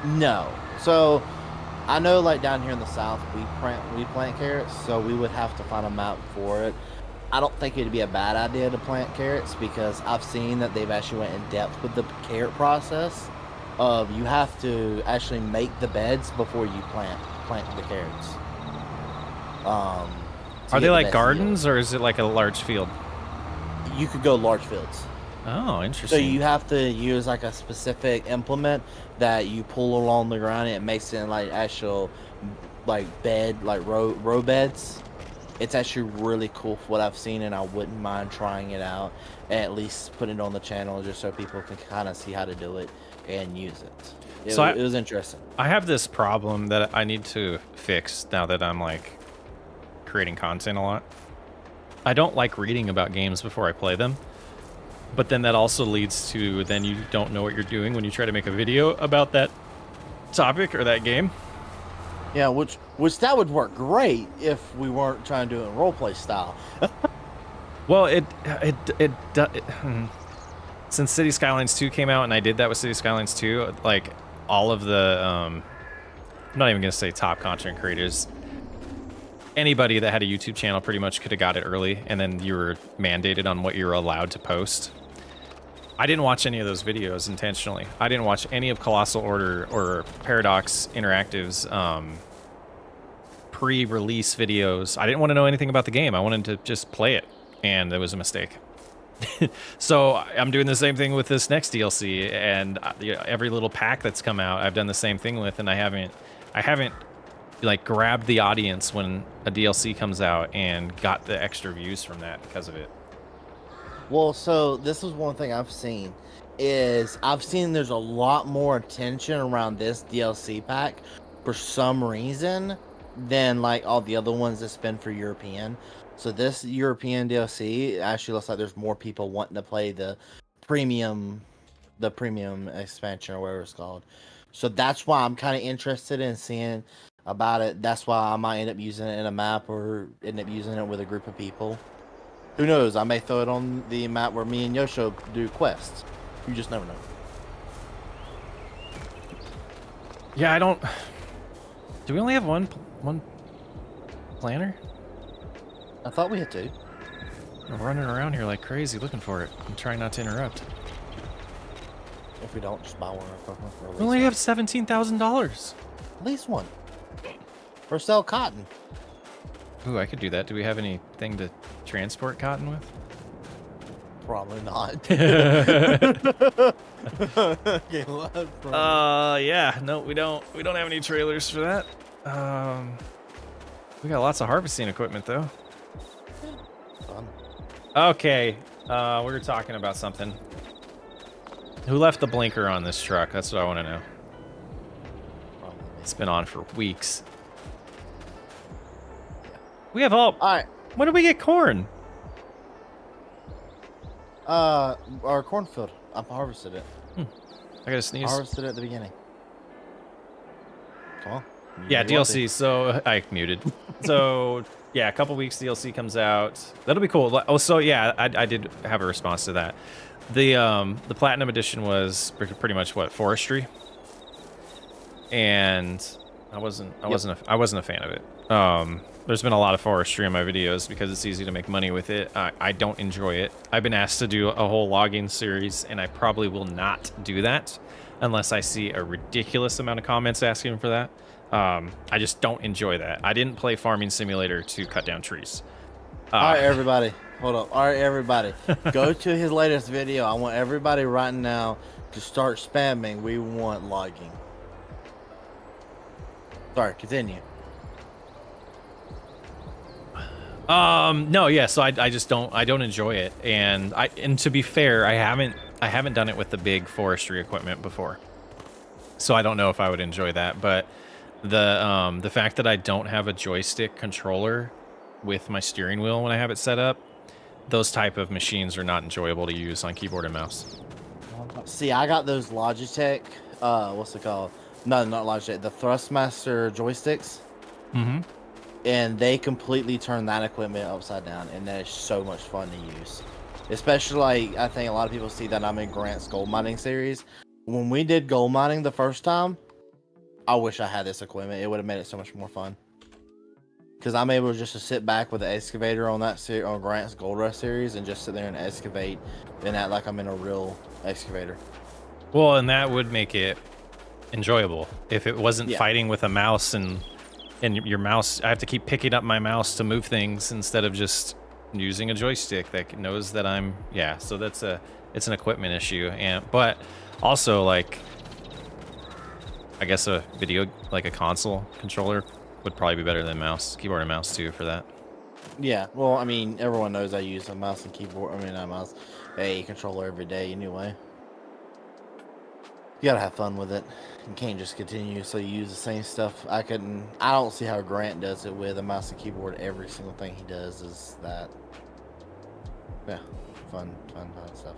No. So I know, like down here in the South, we plant carrots, so we would have to find a map for it. I don't think it'd be a bad idea to plant carrots, because I've seen that they've actually went in depth with the carrot process. You have to actually make the beds before you plant the carrots. Are they like gardens yield, or is it like a large field? You could go large fields. Oh, interesting. So you have to use like a specific implement that you pull along the ground, and it makes it in like actual like bed, like row beds. It's actually really cool for what I've seen, and I wouldn't mind trying it out, and at least putting it on the channel just so people can kind of see how to do it and use it. It was interesting. I have this problem that I need to fix now that I'm like creating content a lot. I don't like reading about games before I play them, but then that also leads to then you don't know what you're doing when you try to make a video about that topic or that game. Yeah, which that would work great if we weren't trying to do it in roleplay style. Well, since City Skylines 2 came out, and I did that with City Skylines 2, like all of the I'm not even gonna say top content creators, anybody that had a YouTube channel pretty much could have got it early, and then you were mandated on what you were allowed to post. I didn't watch any of those videos intentionally. I didn't watch any of Colossal Order or Paradox Interactive's pre-release videos. I didn't want to know anything about the game. I wanted to just play it, and it was a mistake. So I'm doing the same thing with this next DLC, and every little pack that's come out, I've done the same thing with, and I haven't like grabbed the audience when a DLC comes out and got the extra views from that because of it. Well, so this is one thing I've seen there's a lot more attention around this DLC pack for some reason than like all the other ones that's been for European. So this European DLC actually looks like there's more people wanting to play the premium expansion or whatever it's called. So that's why I'm kind of interested in seeing about it. That's why I might end up using it in a map or end up using it with a group of people. Who knows? I may throw it on the map where me and Yosho do quests. You just never know. Yeah, I don't... Do we only have one planner? I thought we had two. I'm running around here like crazy looking for it. I'm trying not to interrupt. If we don't, just buy one. We only have $17,000. At least one. Or sell cotton. Ooh, I could do that. Do we have anything to transport cotton with? Probably not. Yeah. No, we don't. We don't have any trailers for that. We got lots of harvesting equipment though. Fun. Okay. We were talking about something. Who left the blinker on this truck? That's what I want to know. Probably. It's been on for weeks. We have all right. When did we get corn? Our cornfield. I harvested it. I gotta sneeze. Harvested it at the beginning. Come on. Yeah, DLC. So I muted. So yeah, a couple weeks DLC comes out. That'll be cool. Oh, so yeah, I did have a response to that. The platinum edition was pretty much what, forestry, and I wasn't a fan of it. There's been a lot of forestry in my videos because it's easy to make money with it. I don't enjoy it. I've been asked to do a whole logging series, and I probably will not do that unless I see a ridiculous amount of comments asking for that. I just don't enjoy that. I didn't play Farming Simulator to cut down trees. All right, everybody. Hold up. All right, everybody. Go to his latest video. I want everybody right now to start spamming. We want logging. Sorry, continue. No, yeah, so I just don't enjoy it, and to be fair, I haven't done it with the big forestry equipment before, so I don't know if I would enjoy that. But the fact that I don't have a joystick controller with my steering wheel when I have it set up, those type of machines are not enjoyable to use on keyboard and mouse. See, I got those Logitech. What's it called? No, not Logitech. The Thrustmaster joysticks. Mm-hmm. And they completely turn that equipment upside down, and that is so much fun to use. Especially, like, I think a lot of people see that I'm in Grant's gold mining series. When we did gold mining the first time, I wish I had this equipment. It would have made it so much more fun. Because I'm able just to sit back with the excavator on that on Grant's Gold Rush series and just sit there and excavate and act like I'm in a real excavator. Well, and that would make it enjoyable if it wasn't fighting with a mouse and your mouse. I have to keep picking up my mouse to move things instead of just using a joystick that knows that I'm so it's an equipment issue. But also, like, I guess a console controller would probably be better than keyboard and mouse too for that. Yeah, well, I mean, everyone knows I use a mouse and keyboard. I mean, not mouse, a controller every day anyway. You gotta have fun with it. You can't just continuously use the same stuff. I don't see how Grant does it with a mouse and keyboard. Every single thing he does is that. Yeah, fun stuff.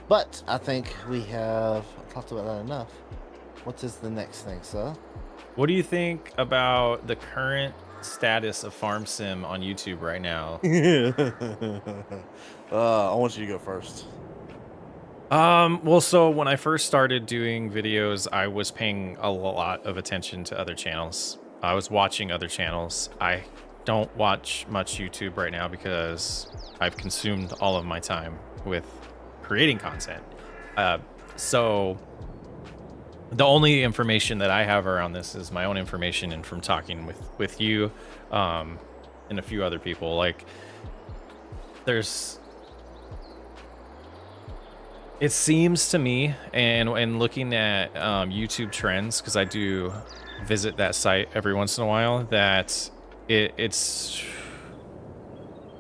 But I think we have talked about that enough. What is the next thing, sir? What do you think about the current status of Farm Sim on YouTube right now? I want you to go first. Well, so when I first started doing videos, I was paying a lot of attention to other channels. I was watching other channels. I don't watch much YouTube right now because I've consumed all of my time with creating content. So the only information that I have around this is my own information and from talking with you, and a few other people. Like, it seems to me, and looking at YouTube trends, because I do visit that site every once in a while, that it's.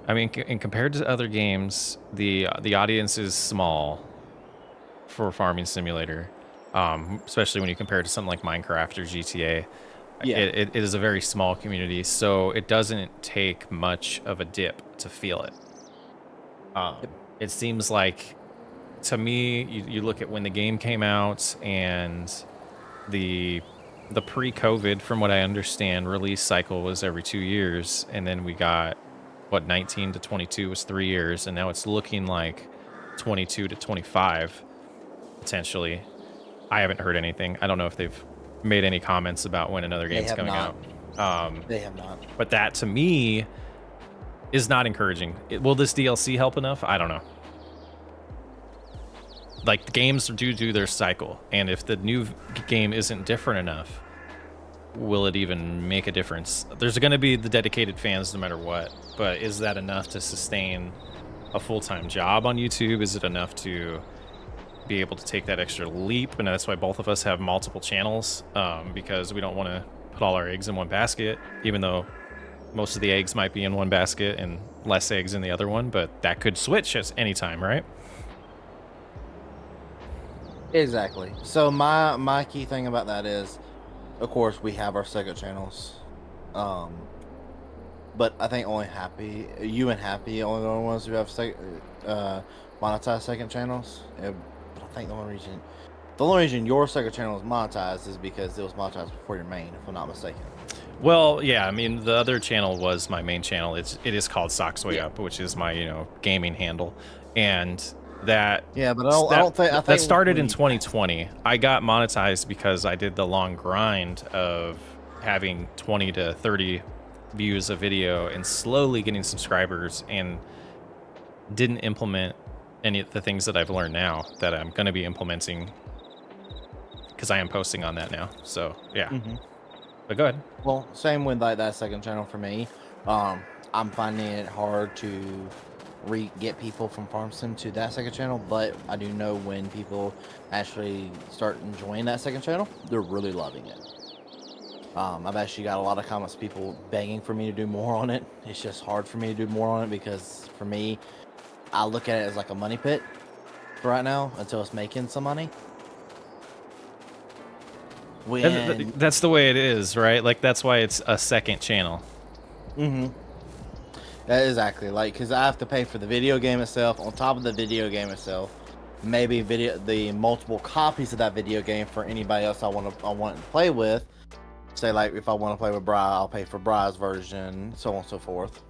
I mean, and compared to other games, the audience is small for Farming Simulator, especially when you compare it to something like Minecraft or GTA. Yeah. It is a very small community, so it doesn't take much of a dip to feel it. It seems like, to me, you look at when the game came out and the pre-COVID, from what I understand, release cycle was every 2 years, and then we got 19 to 22 was 3 years, and now it's looking like 22 to 25 potentially. I haven't heard anything. I don't know if they've made any comments about when another game's coming out. They have not. But that, to me, is not encouraging. Will this DLC help enough? I don't know. Like, the games do their cycle, and if the new game isn't different enough, will it even make a difference? There's going to be the dedicated fans no matter what, but is that enough to sustain a full-time job on YouTube? Is it enough to be able to take that extra leap? And that's why both of us have multiple channels, because we don't want to put all our eggs in one basket, even though most of the eggs might be in one basket and less eggs in the other one, but that could switch at any time, right? Exactly. So my key thing about that is, of course, we have our second channels, but I think you and Happy only the only ones who have monetized second channels. But I think the only reason your second channel is monetized is because it was monetized before your main, if I'm not mistaken. Well, yeah, I mean, the other channel was my main channel. It is called Socks Way Up, which is my gaming handle, and that that started in 2020. I got monetized because I did the long grind of having 20 to 30 views a video and slowly getting subscribers, and didn't implement any of the things that I've learned now that I'm going to be implementing, because I am posting on that now. So yeah. But go ahead. Well, same with like that second channel for me. I'm finding it hard to get people from Farm Sim to that second channel, but I do know when people actually start enjoying that second channel, they're really loving it. I've actually got a lot of comments, people begging for me to do more on it. It's just hard for me to do more on it because for me, I look at it as like a money pit for right now until it's making some money. That's the way it is, right? Like, that's why it's a second channel. Exactly, like, because I have to pay for the video game itself, on top of the video game itself, maybe the multiple copies of that video game for anybody else I want to play with. Say, like, if I want to play with Bri, I'll pay for Bri's version, so on and so forth.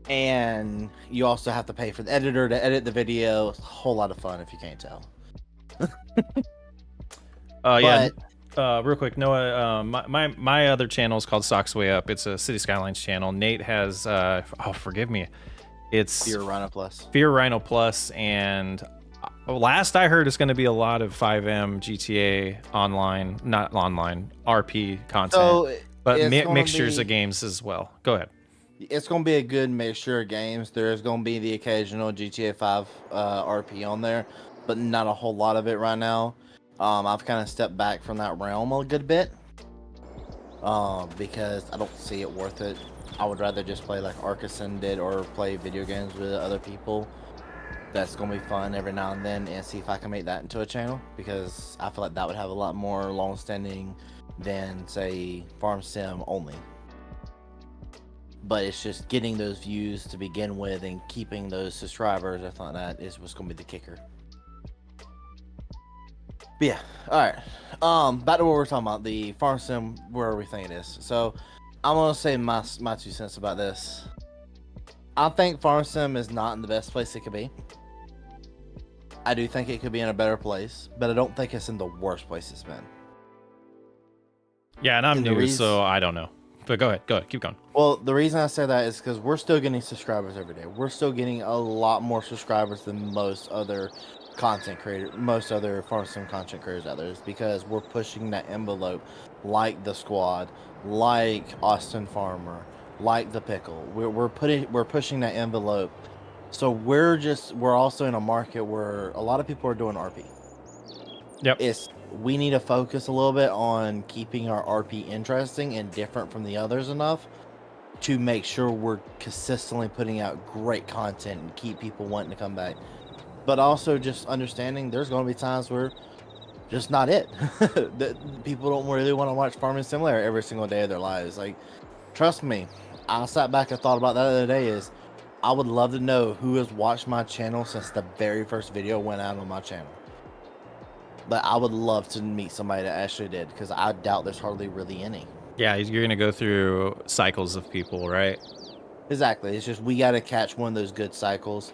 And you also have to pay for the editor to edit the video. It's a whole lot of fun if you can't tell. Real quick, Noah, my other channel is called Socks Way Up. It's a City Skylines channel. Nate has, forgive me, it's Fear Rhino Plus. Fear Rhino Plus, and last I heard, it's going to be a lot of 5M GTA online, not online, RP content, but mixtures of games as well. Go ahead. It's going to be a good mixture of games. There's going to be the occasional GTA 5 RP on there, but not a whole lot of it right now. I've kind of stepped back from that realm a good bit because I don't see it worth it. I would rather just play like Arkason did or play video games with other people. That's going to be fun every now and then, and see if I can make that into a channel, because I feel like that would have a lot more long-standing than, say, Farm Sim only. But it's just getting those views to begin with and keeping those subscribers. I thought that is what's going to be the kicker. But yeah, all right. Back to what we're talking about, the Farm Sim, where we think it is. So I'm going to say my 2 cents about this. I think Farm Sim is not in the best place it could be. I do think it could be in a better place, but I don't think it's in the worst place it's been. Yeah, and I'm new, so I don't know. But go ahead, keep going. Well, the reason I say that is because we're still getting subscribers every day. We're still getting a lot more subscribers than most other farm sim content creators out there. Is because we're pushing that envelope, like the Squad, like Austin Farmer, like the Pickle. We're pushing that envelope. So we're also in a market where a lot of people are doing RP. Yep. We need to focus a little bit on keeping our RP interesting and different from the others enough to make sure we're consistently putting out great content and keep people wanting to come back. But also just understanding there's going to be times where just not it. That people don't really want to watch Farming Simulator every single day of their lives. Like, trust me, I sat back and thought about that the other day is I would love to know who has watched my channel since the very first video went out on my channel. But I would love to meet somebody that actually did, because I doubt there's hardly really any. Yeah, you're gonna go through cycles of people, right? Exactly. It's just we got to catch one of those good cycles.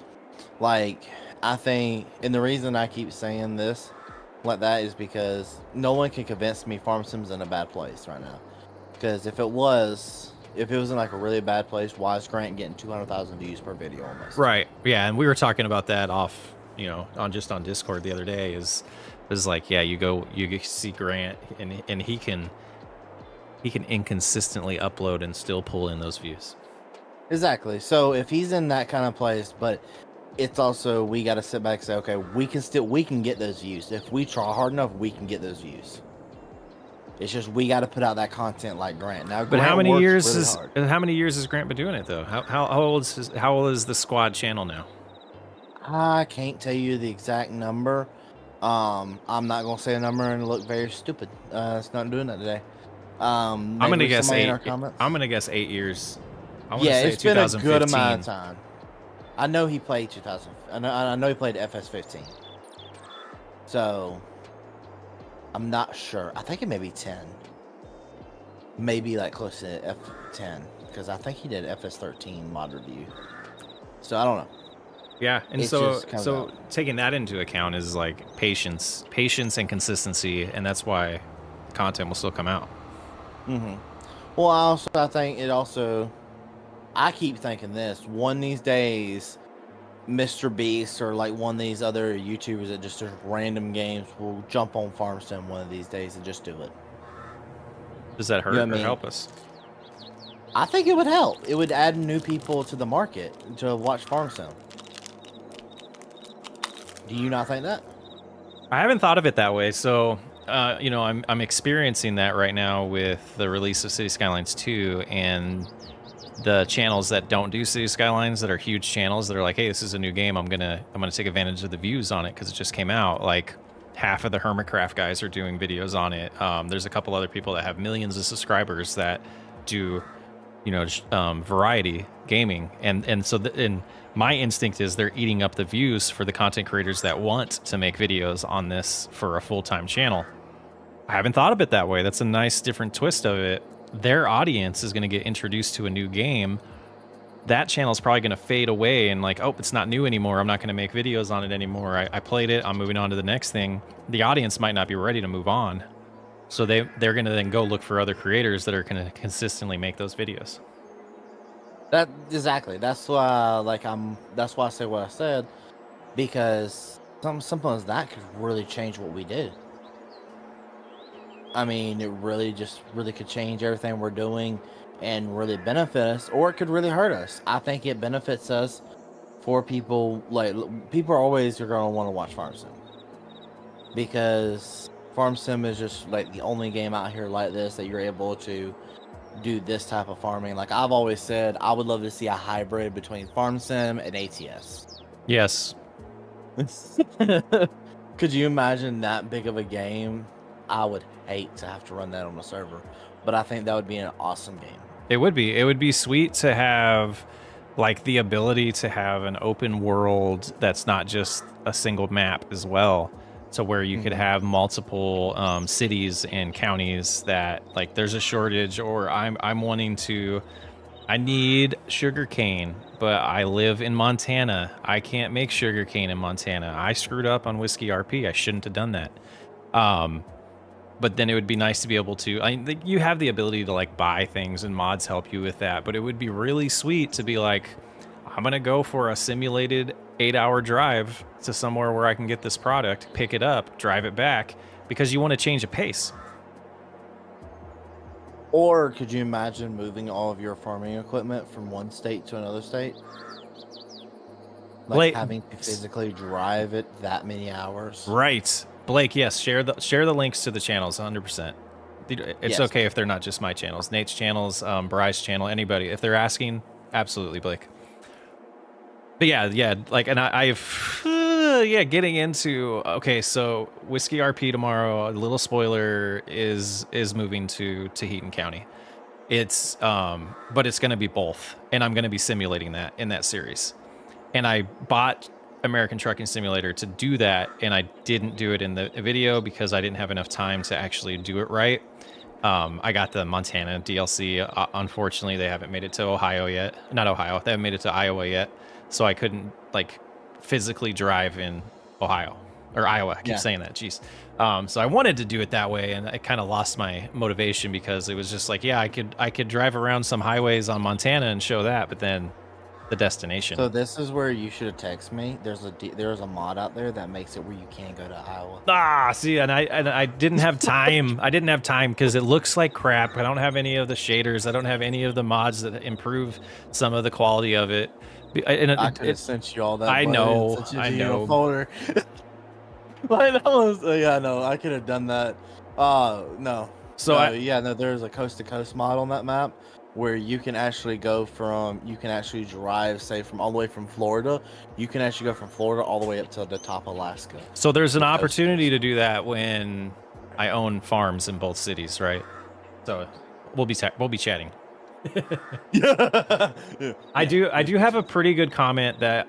Like, I think, and the reason I keep saying this like that is because no one can convince me Farm Sim's in a bad place right now. Because if it was in like a really bad place, why is Grant getting 200,000 views per video almost? Right. Yeah, and we were talking about that off, on Discord the other day. Is like, yeah, you see Grant, and he can inconsistently upload and still pull in those views. Exactly. So if he's in that kind of place, but it's also, we got to sit back and say, okay, we can get those views. If we try hard enough, we can get those views. It's just we got to put out that content like Grant. Now, but how many years has Grant been doing it though? How old is the Squad channel now? I can't tell you the exact number. I'm not gonna say a number and look very stupid. It's not doing that today. I'm gonna guess 8. I'm gonna guess 8 years. Yeah, it's been a good amount of time. I know he played 2000. I know he played FS15. So I'm not sure. I think it may be 10. Maybe like close to F10, because I think he did FS13 mod review. So I don't know. Yeah, and so taking that into account is like patience and consistency, and that's why content will still come out. Well, I think it also, I keep thinking this, one of these days, Mr. Beast or like one of these other YouTubers that just do random games will jump on Farm Sim one of these days and just do it. Does that hurt or help us? I think it would help. It would add new people to the market to watch Farm Sim. Do you not think that? I haven't thought of it that way. So, I'm experiencing that right now with the release of City Skylines 2 and the channels that don't do City Skylines, that are huge channels that are like, hey, this is a new game. I'm gonna take advantage of the views on it because it just came out. Like, half of the Hermitcraft guys are doing videos on it. There's a couple other people that have millions of subscribers that do, variety gaming, and so my instinct is they're eating up the views for the content creators that want to make videos on this for a full-time channel. I haven't thought of it that way. That's a nice different twist of it. Their audience is going to get introduced to a new game. That channel is probably going to fade away and like, oh, it's not new anymore. I'm not going to make videos on it anymore. I played it. I'm moving on to the next thing. The audience might not be ready to move on. So they're going to then go look for other creators that are going to consistently make those videos. That exactly. That's why that's why I say what I said, because something as that could really change what we do. I mean, it really could change everything we're doing and really benefit us, or it could really hurt us. I think it benefits us for people. Like, people are always going to want to watch Farm Sim, because Farm Sim is just like the only game out here like this that you're able to do this type of farming. Like I've always said, I would love to see a hybrid between Farm Sim and ATS. Yes. Could you imagine that big of a game? I would hate to have to run that on a server, but I think that would be an awesome game. It would be. It would be sweet to have like the ability to have an open world that's not just a single map as well. So where you could have multiple cities and counties that like there's a shortage, or I need sugarcane, but I live in Montana. I can't make sugarcane in Montana. I screwed up on Whiskey RP. I shouldn't have done that. but then it would be nice to be able to, you have the ability to like buy things and mods help you with that, but it would be really sweet to be like, I'm gonna go for a simulated 8-hour drive to somewhere where I can get this product, pick it up, drive it back, because you want to change a pace. Or could you imagine moving all of your farming equipment from one state to another state? Like Blake, having to physically drive it that many hours. Right. Blake, yes, share the links to the channels 100%. It's Yes. okay if they're not just my channels, Nate's channels, Bryce's channel, anybody. If they're asking, absolutely, Blake. But yeah, like, and I've getting into, okay, so Whiskey RP tomorrow, a little spoiler, is moving to Heaton County. It's but it's gonna be both, and I'm gonna be simulating that in that series. And I bought American Trucking Simulator to do that, and I didn't do it in the video because I didn't have enough time to actually do it right. I got the Montana DLC. Unfortunately, they haven't made it to Ohio yet. Not Ohio. They haven't made it to Iowa yet. So I couldn't like physically drive in Ohio or Iowa. I keep saying that. Jeez. So I wanted to do it that way, and I kind of lost my motivation because it was just like, yeah, I could drive around some highways on Montana and show that, but then the destination. So this is where you should have texted me. There's a mod out there that makes it where you can't go to Iowa. See, and I didn't have time. I didn't have time because it looks like crap. I don't have any of the shaders. I don't have any of the mods that improve some of the quality of it. And I could have sent you all that. I know. Folder. Like, no, I could have done that. No. So there's a coast to coast mod on that map where you can actually drive, say, from all the way from Florida. You can actually go from Florida all the way up to the top of Alaska. So there's an opportunity to do that when I own farms in both cities, right? So we'll be chatting. Yeah. I do have a pretty good comment that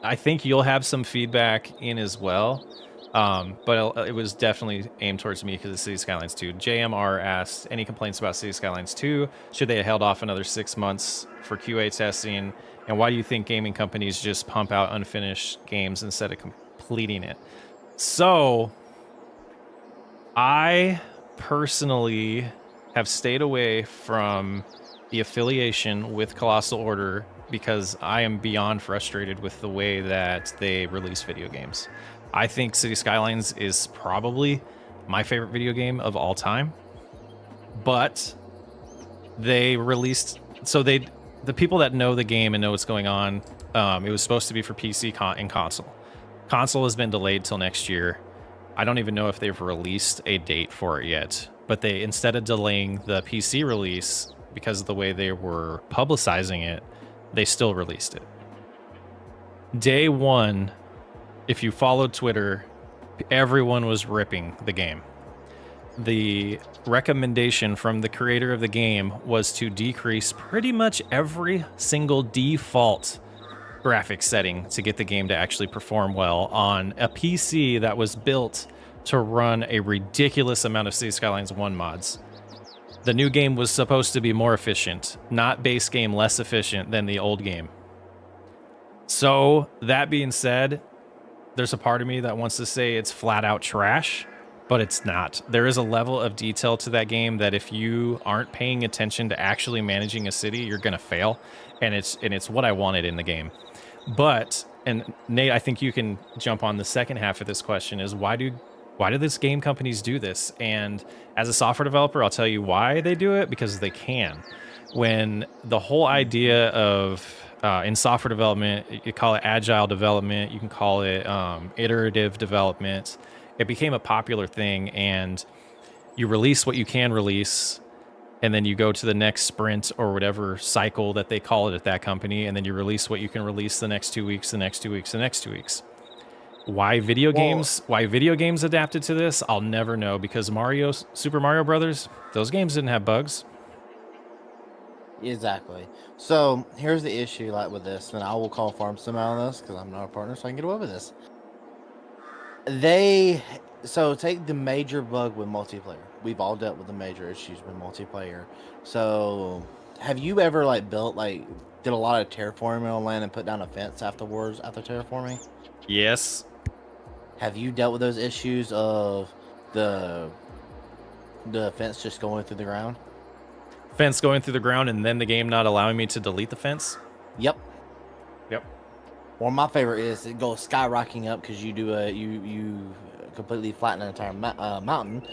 I think you'll have some feedback in as well. But it was definitely aimed towards me because of City Skylines 2. JMR asked, any complaints about City Skylines 2? Should they have held off another 6 months for QA testing? And why do you think gaming companies just pump out unfinished games instead of completing it? So, I personally have stayed away from the affiliation with Colossal Order because I am beyond frustrated with the way that they release video games. I think City Skylines is probably my favorite video game of all time, but they released, the people that know the game and know what's going on, it was supposed to be for PC and console. Console has been delayed till next year. I don't even know if they've released a date for it yet, but they, instead of delaying the PC release because of the way they were publicizing it, they still released it. Day one, if you followed Twitter, everyone was ripping the game. The recommendation from the creator of the game was to decrease pretty much every single default graphics setting to get the game to actually perform well on a PC that was built to run a ridiculous amount of City Skylines 1 mods. The new game was supposed to be more efficient, not base game less efficient than the old game. So, that being said, there's a part of me that wants to say it's flat out trash, but it's not. There is a level of detail to that game that if you aren't paying attention to actually managing a city, you're gonna fail. And it's what I wanted in the game. But, and Nate, I think you can jump on the second half of this question, is why do this game companies do this? And as a software developer, I'll tell you why they do it, because they can. When the whole idea of in software development, you call it agile development, you can call it iterative development. It became a popular thing, and you release what you can release, and then you go to the next sprint or whatever cycle that they call it at that company, and then you release what you can release the next 2 weeks, the next 2 weeks, the next 2 weeks. Why video games adapted to this, I'll never know, because Super Mario Brothers, those games didn't have bugs. Exactly. So here's the issue, like with this, and I will call FarmSim out on this because I'm not a partner, so I can get away with this. So take the major bug with multiplayer. We've all dealt with the major issues with multiplayer. So have you ever did a lot of terraforming on land and put down a fence afterwards after terraforming? Yes. Have you dealt with those issues of the The fence just going through the ground. Fence going through the ground and then the game not allowing me to delete the fence. Yep. Yep. Well, my favorite is it goes skyrocketing up because you do you completely flatten an entire mountain.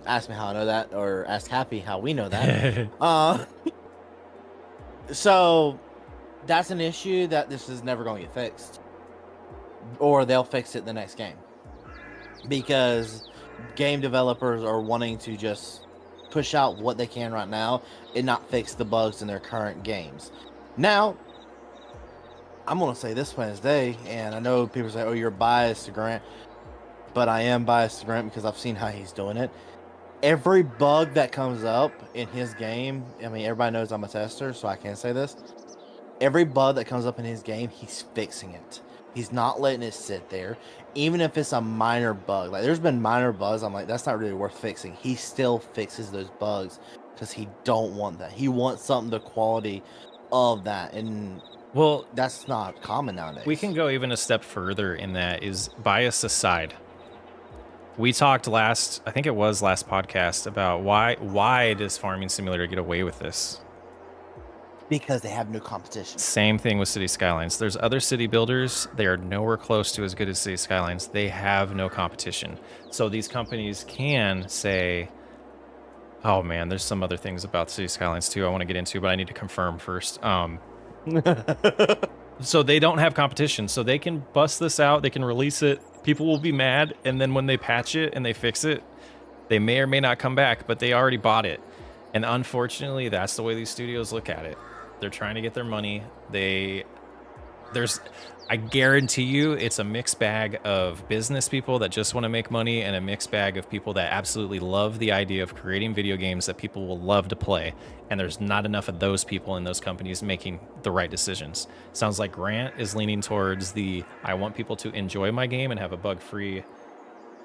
Ask me how I know that, or ask Happy how we know that. So that's an issue that this is never going to get fixed, or they'll fix it the next game, because game developers are wanting to just push out what they can right now and not fix the bugs in their current games. Now, I'm going to say this Wednesday, and I know people say, oh, you're biased to Grant, but I am biased to Grant because I've seen how he's doing it. Every bug that comes up in his game, I mean, everybody knows I'm a tester, so I can say this. Every bug that comes up in his game, he's fixing it. He's not letting it sit there. Even if it's a minor bug. Like, there's been minor bugs, I'm like, that's not really worth fixing. He still fixes those bugs because he don't want that. He wants something the quality of that. And well, that's not common nowadays. We can go even a step further in that is bias aside. We talked I think it was last podcast, about why does Farming Simulator get away with this? Because they have no competition. Same thing with City Skylines. There's other city builders. They are nowhere close to as good as City Skylines. They have no competition. So these companies can say, oh man, there's some other things about City Skylines too I want to get into, but I need to confirm first. So they don't have competition. So they can bust this out. They can release it. People will be mad. And then when they patch it and they fix it, they may or may not come back, but they already bought it. And unfortunately, that's the way these studios look at it. They're trying to get their money. I guarantee you it's a mixed bag of business people that just want to make money and a mixed bag of people that absolutely love the idea of creating video games that people will love to play. And there's not enough of those people in those companies making the right decisions. Sounds like Grant is leaning towards I want people to enjoy my game and have a bug-free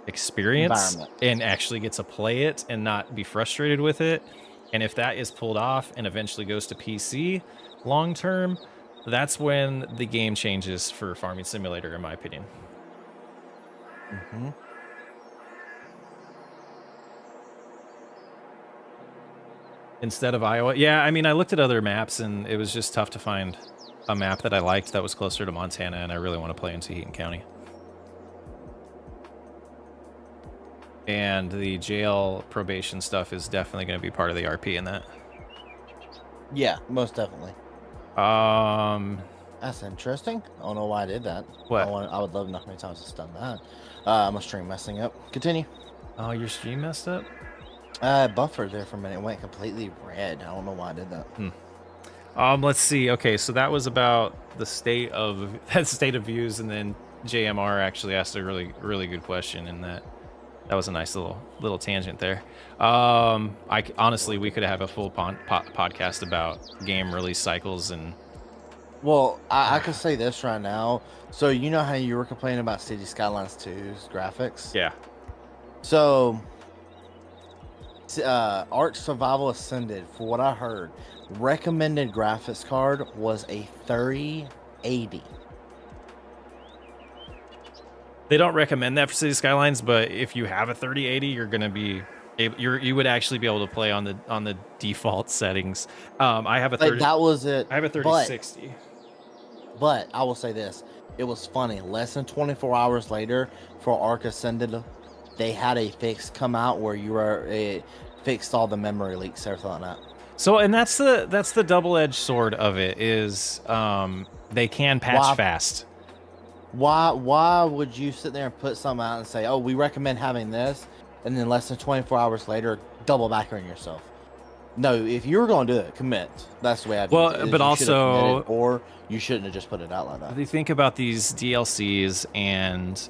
experience and actually get to play it and not be frustrated with it. And if that is pulled off and eventually goes to PC long term, that's when the game changes for Farming Simulator, in my opinion. Mm-hmm. Instead of Iowa. Yeah, I mean, I looked at other maps and it was just tough to find a map that I liked that was closer to Montana, and I really want to play in Teasing County. And the jail probation stuff is definitely going to be part of the RP in that. Yeah, most definitely. That's interesting. I don't know why I did that. What? I would love to know how many times it's done that. My stream messing up. Continue. Oh, your stream messed up? Buffered there for a minute. It went completely red. I don't know why I did that. Let's see. Okay, so that was about the state of views, and then JMR actually asked a really, really good question, and that was a nice little tangent there. Honestly, we could have a full podcast about game release cycles and. Well, I could say this right now. So you know how you were complaining about City Skylines 2's graphics? Yeah. So, Ark Survival Ascended, for what I heard, recommended graphics card was a 3080. They don't recommend that for City Skylines, but if you have a 3080, you're gonna be you would actually be able to play on the default settings. I have a 30. That was it. I have a 3060. But I will say this: it was funny. Less than 24 hours later, for Ark Ascended, they had a fix come out where it fixed all the memory leaks, everything like that. So, and that's the double-edged sword of it is they can patch fast. Why would you sit there and put something out and say, oh, we recommend having this, and then less than 24 hours later, double back on yourself? No, if you were going to do it, commit. That's the way I do it. Well, but also, or you shouldn't have just put it out like that. If you think about these DLCs, and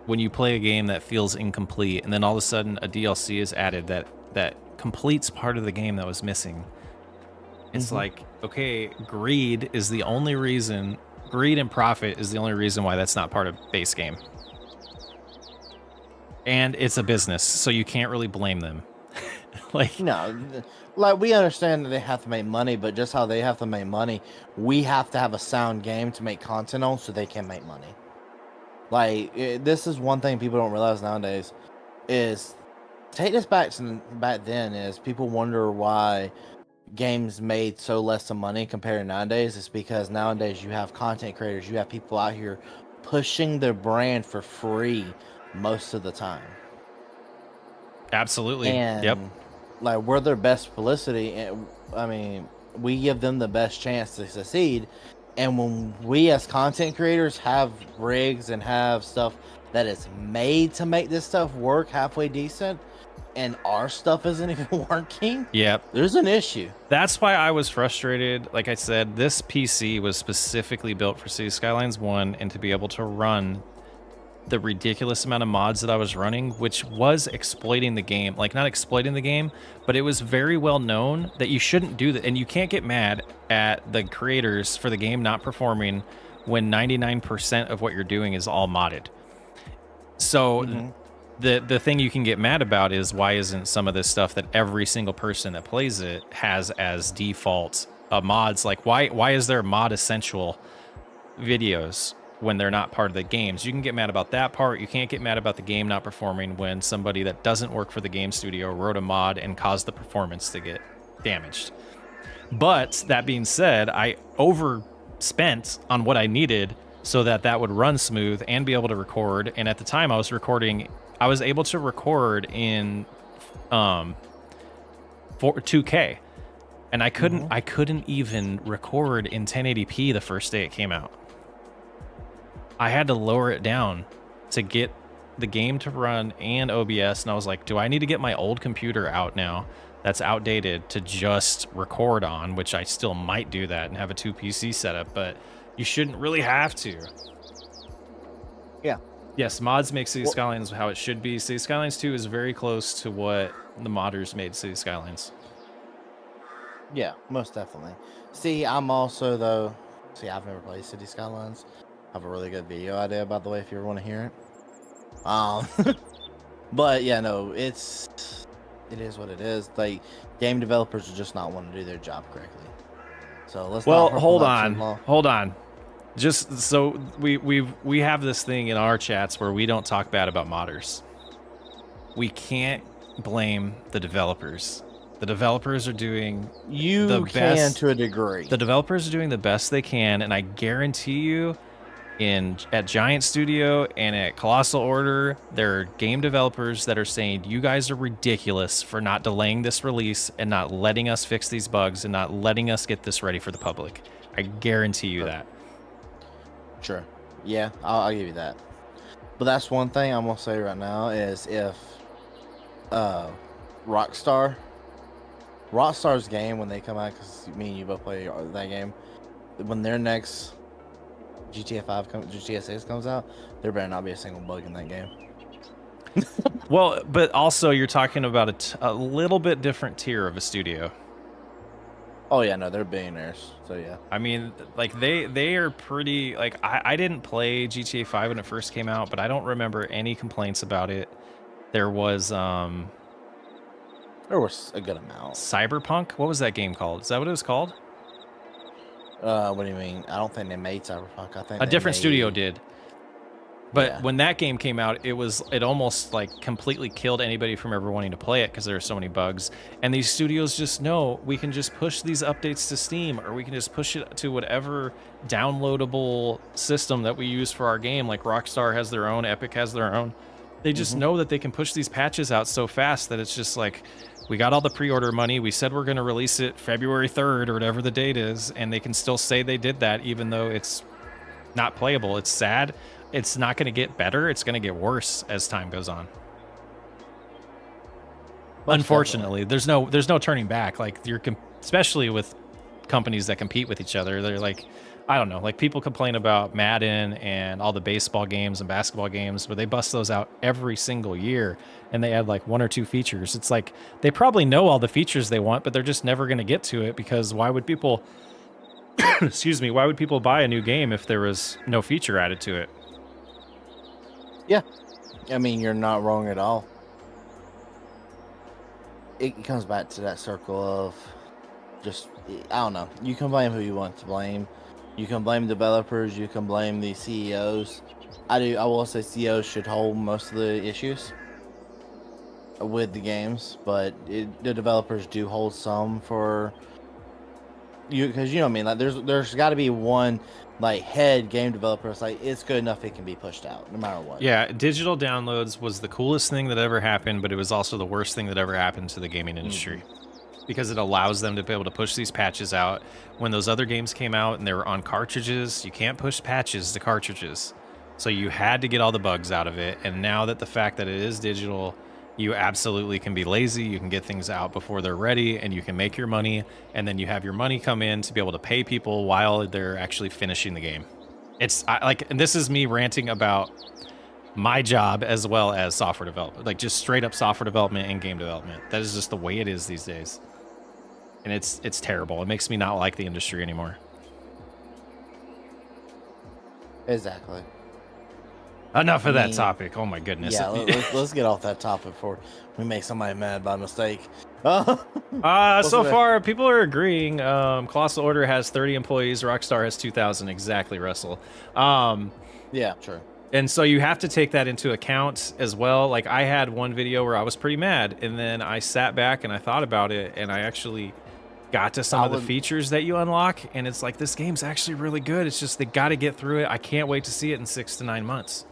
when you play a game that feels incomplete, and then all of a sudden a DLC is added that completes part of the game that was missing, it's like, okay, greed and profit is the only reason why that's not part of base game. And it's a business, so you can't really blame them. No, like, we understand that they have to make money, but just how they have to make money, we have to have a sound game to make content on so they can make money. Like, this is one thing people don't realize nowadays is take this back then is people wonder why games made so less of money compared to nowadays. It's because nowadays you have content creators, you have people out here pushing their brand for free most of the time. Absolutely. And Yep. like we're their best publicity, and I mean we give them the best chance to succeed. And when we as content creators have rigs and have stuff that is made to make this stuff work halfway decent, and our stuff isn't even working, Yep. there's an issue. That's why I was frustrated. Like I said, this PC was specifically built for City Skylines 1 and to be able to run the ridiculous amount of mods that I was running, which was exploiting the game. Like, not exploiting the game, but it was very well known that you shouldn't do that. And you can't get mad at the creators for the game not performing when 99% of what you're doing is all modded. So the thing you can get mad about is why isn't some of this stuff that every single person that plays it has as default mods? Like, why is there mod essential videos when they're not part of the games? You can get mad about that part. You can't get mad about the game not performing when somebody that doesn't work for the game studio wrote a mod and caused the performance to get damaged. But that being said, I overspent on what I needed so that that would run smooth and be able to record. And at the time I was able to record in 2K. And I couldn't even record in 1080p the first day it came out. I had to lower it down to get the game to run and OBS, and I was like, do I need to get my old computer out now that's outdated to just record on, which I still might do that and have a 2 PC setup, but you shouldn't really have to. Yeah. Yes, mods make City Skylines how it should be. City Skylines 2 is very close to what the modders made City Skylines. Yeah, most definitely. See, I've never played City Skylines. I have a really good video idea, by the way, if you ever want to hear it. But yeah, no, it is what it is. Like, game developers are just not wanting to do their job correctly. So let's hold on. Just so we have this thing in our chats where we don't talk bad about modders. We can't blame the developers. The developers are doing the best to a degree. The developers are doing the best they can, and I guarantee you, at Giant Studio and at Colossal Order, there are game developers that are saying, you guys are ridiculous for not delaying this release and not letting us fix these bugs and not letting us get this ready for the public. I guarantee you that. Sure. Yeah, I'll give you that. But that's one thing I'm going to say right now is if Rockstar's game, when they come out, because me and you both play that game, when their next GTA 6 comes out, there better not be a single bug in that game. Well, but also you're talking about a little bit different tier of a studio. Oh yeah, no, they're billionaires. So yeah. I mean, like they are pretty, like I didn't play GTA 5 when it first came out, but I don't remember any complaints about it. There was a good amount. Cyberpunk? What was that game called? Is that what it was called? What do you mean? I don't think they made Cyberpunk. I think a different studio did. But yeah. When that game came out, it almost like completely killed anybody from ever wanting to play it because there are so many bugs. And these studios just know we can just push these updates to Steam, or we can just push it to whatever downloadable system that we use for our game. Like Rockstar has their own, Epic has their own. They just know that they can push these patches out so fast that it's just like, we got all the pre-order money. We said we're going to release it February 3rd or whatever the date is, and they can still say they did that even though it's not playable. It's sad. It's not going to get better. It's going to get worse as time goes on. Unfortunately, there's no turning back. Like especially with companies that compete with each other. They're like, I don't know, like people complain about Madden and all the baseball games and basketball games, but they bust those out every single year and they add like 1 or 2 features. It's like they probably know all the features they want, but they're just never going to get to it because why would people why would people buy a new game if there was no feature added to it? Yeah. I mean, you're not wrong at all. It comes back to that circle of just, I don't know. You can blame who you want to blame. You can blame developers. You can blame the CEOs. I will say CEOs should hold most of the issues. with the games, but the developers do hold some for you because you know what I mean. Like there's got to be one like head game developer. It's like it's good enough it can be pushed out no matter what. Yeah, digital downloads was the coolest thing that ever happened, but it was also the worst thing that ever happened to the gaming industry. Because it allows them to be able to push these patches out. When those other games came out and they were on cartridges, you can't push patches to cartridges. So you had to get all the bugs out of it. And now that the fact that it is digital, you absolutely can be lazy. You can get things out before they're ready and you can make your money. And then you have your money come in to be able to pay people while they're actually finishing the game. It's like, and this is me ranting about my job as well as software development, like just straight up software development and game development. That is just the way it is these days. And it's terrible. It makes me not like the industry anymore. Exactly. Enough of that topic. Oh my goodness. Yeah, let's get off that topic before we make somebody mad by mistake. So far, people are agreeing. Colossal Order has 30 employees. Rockstar has 2,000. Exactly, Russell. Yeah, sure. And so you have to take that into account as well. Like I had one video where I was pretty mad, and then I sat back and I thought about it, and I actually got to some of the features that you unlock, and it's like, this game's actually really good. It's just they got to get through it. I can't wait to see it in 6 to 9 months.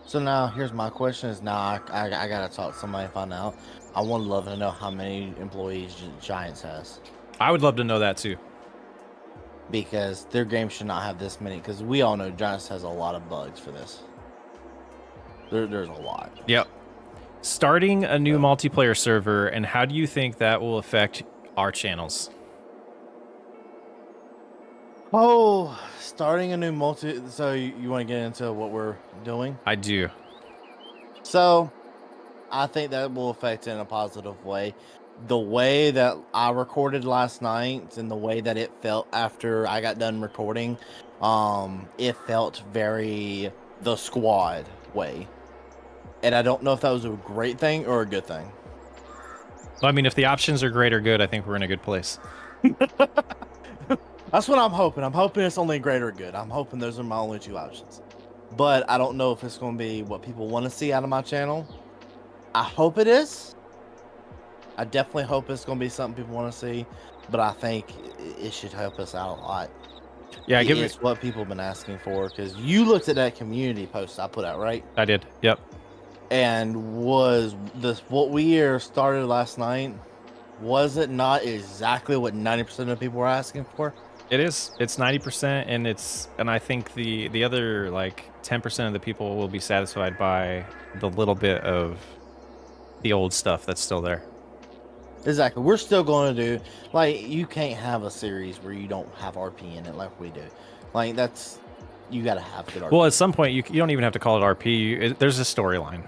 So now here's my question: is now I gotta talk to somebody and find out. I would love to know how many employees Giants has. I would love to know that too, because their game should not have this many. Because we all know Giants has a lot of bugs for this. There's a lot. Yep. Starting a new multiplayer server, and how do you think that will affect our channels? Oh, starting a new so you want to get into what we're doing? I do. So I think that will affect it in a positive way. The way that I recorded last night and the way that it felt after I got done recording, it felt very the squad way. And I don't know if that was a great thing or a good thing. Well, I mean, if the options are great or good, I think we're in a good place. That's what I'm hoping. I'm hoping it's only great or good. I'm hoping those are my only two options. But I don't know if it's going to be what people want to see out of my channel. I hope it is. I definitely hope it's going to be something people want to see. But I think it should help us out a lot. Yeah, it's what people have been asking for. Because you looked at that community post I put out, right? I did. Yep. And was this what we started last night? Was it not exactly what 90% of the people were asking for? It is. It's 90%, and I think the other like 10% of the people will be satisfied by the little bit of the old stuff that's still there. Exactly. We're still going to do, like, you can't have a series where you don't have RP in it like we do. Like, that's, you got to have good RP. Well, at some point, you don't even have to call it RP. There's a storyline.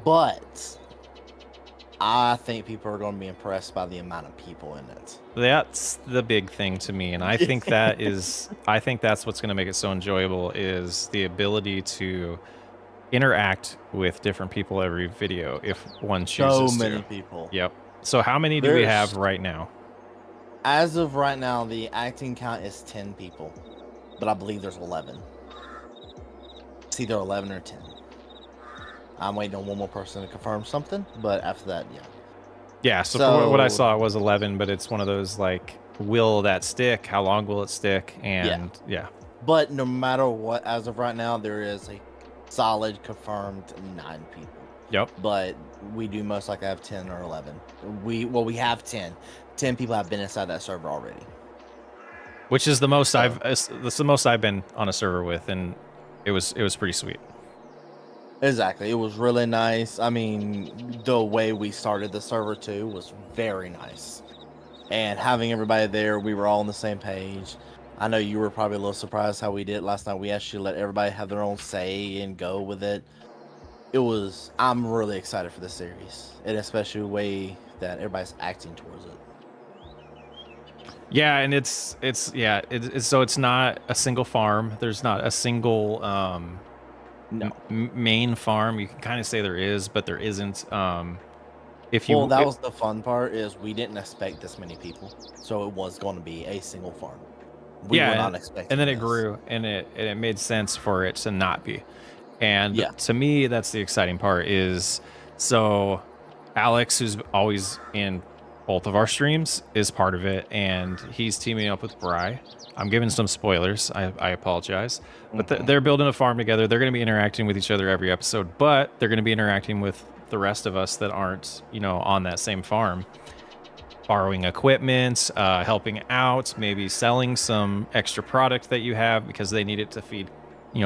But I think people are going to be impressed by the amount of people in it. That's the big thing to me, and I think I think that's what's going to make it so enjoyable is the ability to interact with different people every video if one chooses to. So many people. Yep. So how many do we have right now? As of right now, the acting count is 10 people, but I believe there's 11. It's either 11 or 10. I'm waiting on one more person to confirm something, but after that, yeah. Yeah, so for what I saw, it was 11, but it's one of those, like, will that stick? How long will it stick? And, yeah. But no matter what, as of right now, there is a solid confirmed 9 people. Yep. But we do most likely have 10 or 11. We have 10. 10 people have been inside that server already. Which is the most that's the most I've been on a server with, and it was pretty sweet. Exactly. It was really nice. I mean, the way we started the server too was very nice. And having everybody there, we were all on the same page. I know you were probably a little surprised how we did last night. We actually let everybody have their own say and go with it. I'm really excited for this series, and especially the way that everybody's acting towards it. Yeah, and it's so it's not a single farm. There's not a single main farm. You can kind of say there is, but there isn't. That was the fun part, is we didn't expect this many people, so it was going to be a single farm. We were not expecting. And then it grew, and it made sense for it to not be. And to me, that's the exciting part. Is so Alex, who's always in both of our streams, is part of it, and he's teaming up with Bry. I'm giving some spoilers. I apologize. But they're building a farm together. They're going to be interacting with each other every episode, but they're going to be interacting with the rest of us that aren't, on that same farm. Borrowing equipment, helping out, maybe selling some extra product that you have because they need it to feed,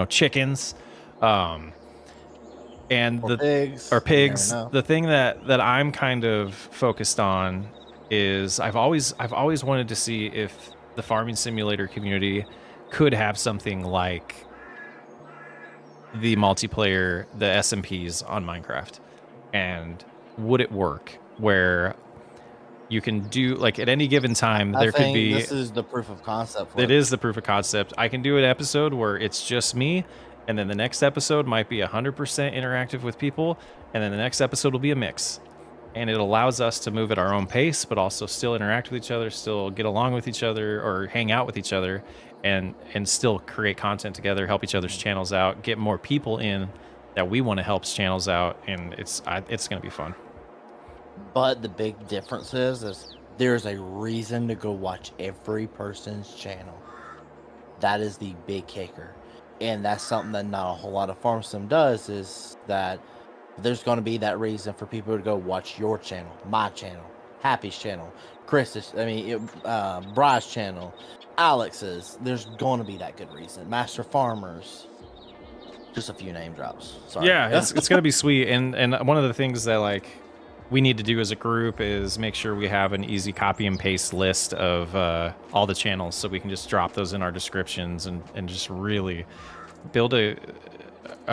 chickens. And or pigs. Or pigs. The thing that I'm kind of focused on is I've always wanted to see if the farming simulator community could have something like the multiplayer, the SMPs on Minecraft, and would it work where you can do, like, at any given time there could be, this is the proof of concept. It is the proof of concept. I can do an episode where it's just me, and then the next episode might be 100% interactive with people, and then the next episode will be a mix. And it allows us to move at our own pace, but also still interact with each other, still get along with each other, or hang out with each other, and still create content together, help each other's channels out, get more people in that we want to help channels out, and it's going to be fun. But the big difference is there's a reason to go watch every person's channel. That is the big kicker. And that's something that not a whole lot of farm sim does, is that there's going to be that reason for people to go watch your channel, my channel, Happy's channel, Bry's channel, Alex's. There's going to be that good reason. Master Farmers. Just a few name drops. Sorry. Yeah, it's going to be sweet. And one of the things that, like, we need to do as a group is make sure we have an easy copy and paste list of all the channels, so we can just drop those in our descriptions and just really build a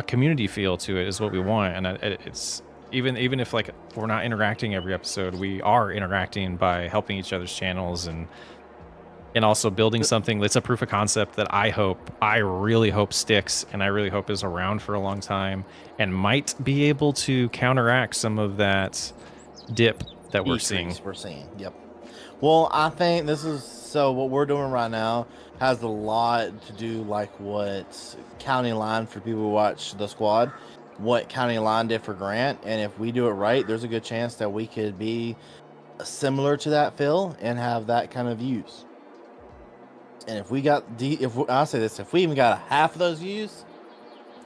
community feel to it is what we want. And it's even if, like, we're not interacting every episode, we are interacting by helping each other's channels and also building something that's a proof of concept that I really hope sticks, and I really hope is around for a long time and might be able to counteract some of that dip that we're seeing. Yep. Well, I think what we're doing right now has a lot to do, like what County Line, for people who watch the squad, what County Line did for Grant. And if we do it right, there's a good chance that we could be similar to that, Phil, and have that kind of views. And if we even got half of those views,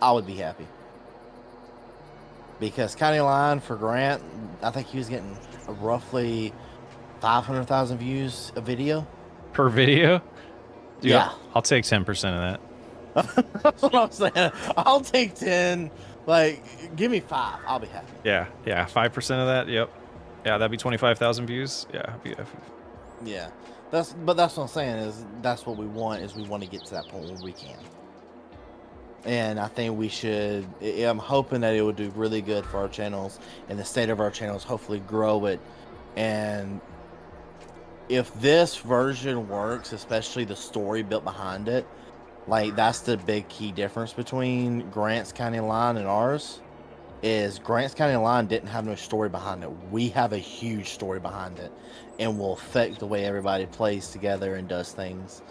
I would be happy. Because County Line for Grant, I think he was getting roughly 500,000 views a video. Per video? Dude, yeah. I'll take 10% of that. That's what I'm saying. I'll take 10. Like, give me 5. I'll be happy. Yeah. 5% of that. Yep. Yeah, that'd be 25,000 views. Yeah. Yeah. That's what I'm saying, is that's what we want, is we want to get to that point where we can. And I think we should. I'm hoping that it would do really good for our channels and the state of our channels, hopefully grow it. And if this version works, especially the story built behind it, like, that's the big key difference between Grant's County Line and ours, is Grant's County Line didn't have no story behind it. We have a huge story behind it, and will affect the way everybody plays together and does things.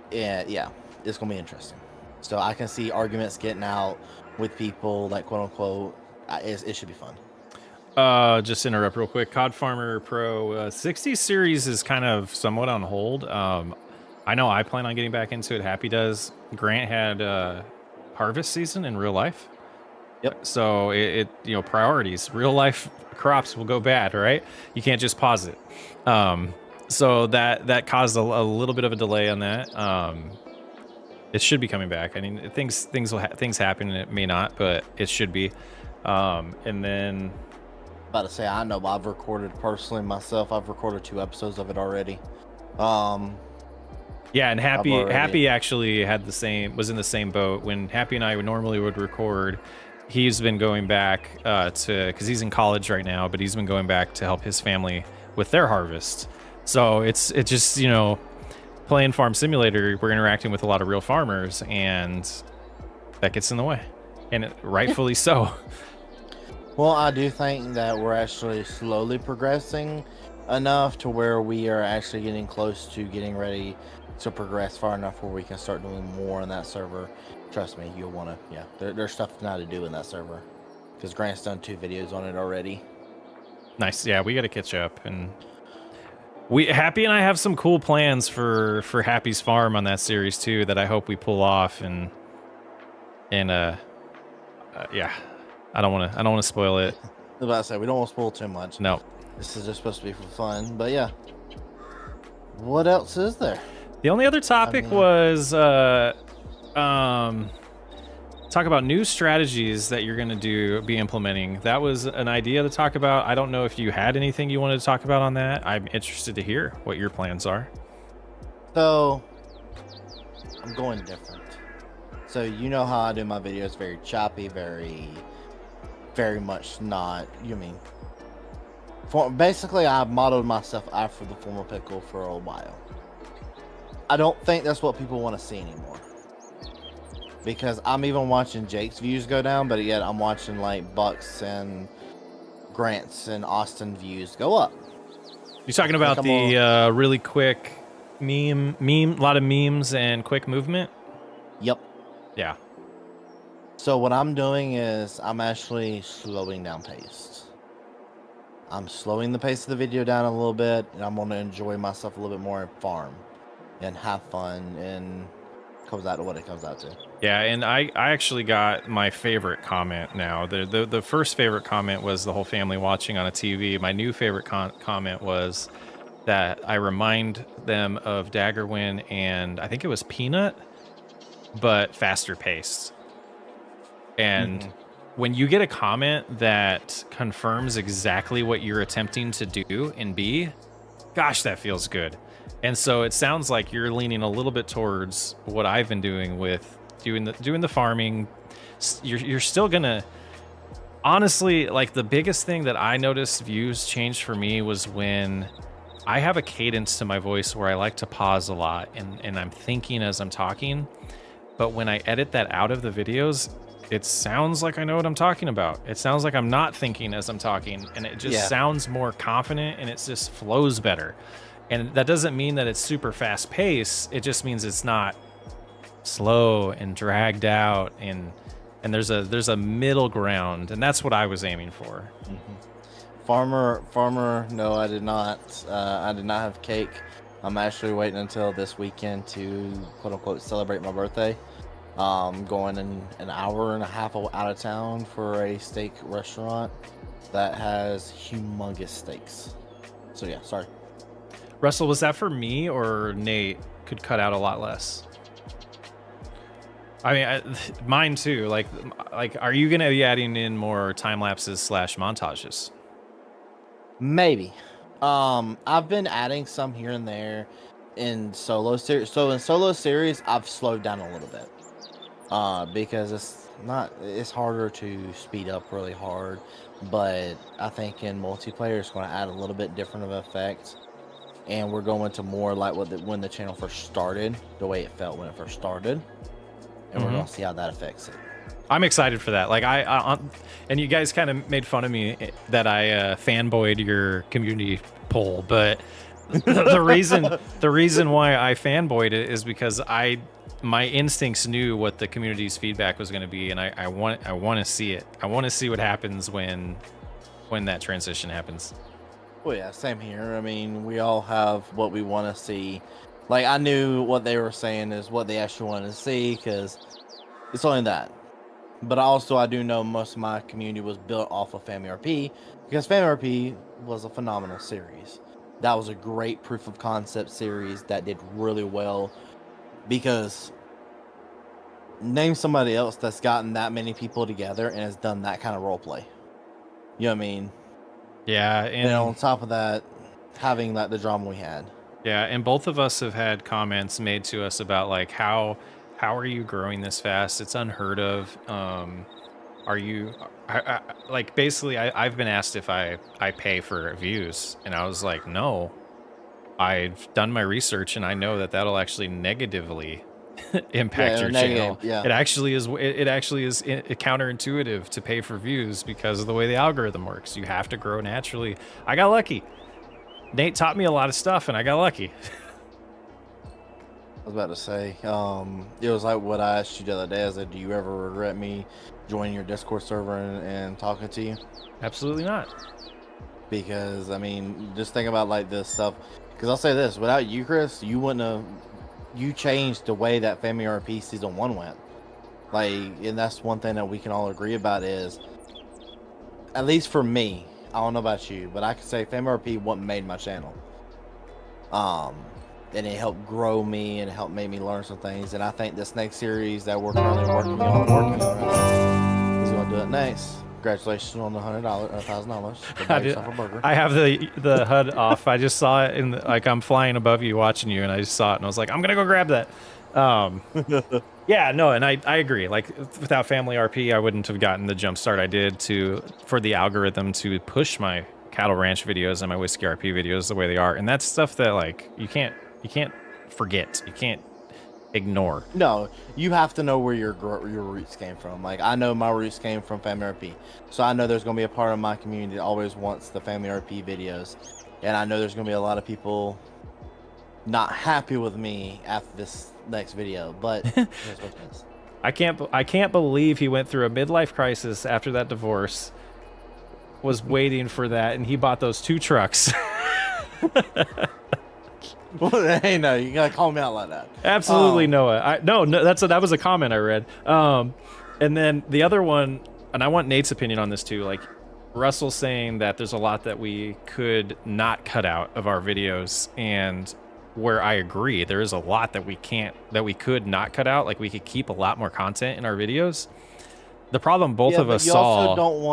Yeah, it's gonna be interesting. So I can see arguments getting out with people, like, quote unquote. It should be fun. Just interrupt real quick. Cod Farmer Pro 60 series is kind of somewhat on hold. I know I plan on getting back into it. Happy does. Grant had harvest season in real life. Yep. So it priorities. Real life crops will go bad, right? You can't just pause it. So that caused a little bit of a delay on that. It should be coming back. I mean, things happen, and it may not, but it should be. And then, about to say, I know I've recorded personally myself. I've recorded 2 episodes of it already. Yeah, and Happy actually was in the same boat. When Happy and I normally would record, he's been going back because he's in college right now, but he's been going back to help his family with their harvest. So it's just, playing Farm Simulator, we're interacting with a lot of real farmers, and that gets in the way, and rightfully so. Well, I do think that we're actually slowly progressing enough to where we are actually getting close to getting ready to progress far enough where we can start doing more on that server. Trust me, you'll want to. Yeah, there's stuff now to do in that server, because Grant's done 2 videos on it already. Nice. Yeah, we got to catch up, and Happy and I have some cool plans for Happy's farm on that series too that I hope we pull off, and yeah, I don't want to spoil it. I was about to say we don't want to spoil too much. No. This is just supposed to be for fun, but yeah. What else is there? The only other topic was talk about new strategies that you're going to be implementing. That was an idea to talk about. I don't know if you had anything you wanted to talk about on that. I'm interested to hear what your plans are. So, I'm going different. So, you know how I do my videos, very choppy, very much not, basically I've modeled myself after the former Pickle for a while. I don't think that's what people want to see anymore. Because I'm even watching Jake's views go down, but yet I'm watching like Buck's and Grant's and Austin views go up. You're talking about the really quick a lot of memes and quick movement? Yep. Yeah. So what I'm doing is I'm actually slowing down pace. I'm slowing the pace of the video down a little bit, and I'm going to enjoy myself a little bit more and farm and have fun, and comes out to what it comes out to. Yeah, and I actually got my favorite comment now. The first favorite comment was the whole family watching on a TV. My new favorite comment was that I remind them of Daggerwin and I think it was Peanut, but faster paced. And when you get a comment that confirms exactly what you're attempting to do in B, gosh, that feels good. And so it sounds like you're leaning a little bit towards what I've been doing with doing the farming. You're still gonna, honestly, like the biggest thing that I noticed views changed for me was when I have a cadence to my voice where I like to pause a lot and I'm thinking as I'm talking. But when I edit that out of the videos, it sounds like I know what I'm talking about. It sounds like I'm not thinking as I'm talking, and it just sounds more confident, and it just flows better. And that doesn't mean that it's super fast paced. It just means it's not slow and dragged out, and there's a middle ground, and that's what I was aiming for. Farmer, no, I did not. I did not have cake. I'm actually waiting until this weekend to quote unquote celebrate my birthday. Going in an hour and a half out of town for a steak restaurant that has humongous steaks. So yeah, sorry. Russell, was that for me or Nate could cut out a lot less? I mean, mine too. Like, are you gonna be adding in more time lapses / montages? Maybe. I've been adding some here and there in solo series. So in solo series, I've slowed down a little bit. Because it's harder to speed up really hard. But I think in multiplayer, it's going to add a little bit different of effect. And we're going to more like when the channel first started, the way it felt when it first started. And we're going to see how that affects it. I'm excited for that. Like and you guys kind of made fun of me that I fanboyed your community poll, but the reason why I fanboyed it is because my instincts knew what the community's feedback was going to be, and I want to see it. I want to see what happens when that transition happens. Well, yeah, same here. I mean, we all have what we want to see. Like, I knew what they were saying is what they actually wanted to see, because it's only that. But also, I do know most of my community was built off of Family RP, because Family RP was a phenomenal series. That was a great proof of concept series that did really well, because name somebody else that's gotten that many people together and has done that kind of roleplay. You know what I mean? Yeah, and on top of that, having the drama we had. Yeah, and both of us have had comments made to us about like how are you growing this fast? It's unheard of. Are you like basically I've been asked if I pay for views, and I was like, no. I've done my research and I know that that'll actually negatively impact your channel. Yeah. It actually is counterintuitive to pay for views because of the way the algorithm works. You have to grow naturally. I got lucky. Nate taught me a lot of stuff and I got lucky. I was about to say, it was like what I asked you the other day. I said, do you ever regret me joining your Discord server and talking to you? Absolutely not. because I mean, just think about like this stuff. Because I'll say this: without you, Chris, you wouldn't have. You changed the way that Family RP season 1 went. Like, and that's one thing that we can all agree about is, at least for me, I don't know about you, but I can say Family RP what made my channel. And it helped grow me and helped make me learn some things. And I think this next series that we're currently working on is going to do it next. Congratulations on the $100,000. I have the HUD off. I just saw it like I'm flying above you watching you, and I just saw it and I was like, I'm gonna go grab that. Yeah, no, and I agree. Like without Family RP, I wouldn't have gotten the jump start I did for the algorithm to push my cattle ranch videos and my whiskey RP videos the way they are. And that's stuff that like you can't forget. You can't ignore. No, you have to know where your roots came from. Like I know my roots came from Family RP, so I know there's gonna be a part of my community that always wants the Family RP videos, and I know there's gonna be a lot of people not happy with me after this next video. But here's what it is. I can't believe he went through a midlife crisis after that divorce. Was waiting for that, and he bought those 2 trucks. Well, hey, no, you gotta call me out like that. Absolutely, Noah. No, that was a comment I read. And then the other one, and I want Nate's opinion on this too. Like Russell saying that there's a lot that we could not cut out of our videos, and where I agree, there is a lot that we could not cut out. Like we could keep a lot more content in our videos. The problem both of us saw. You don't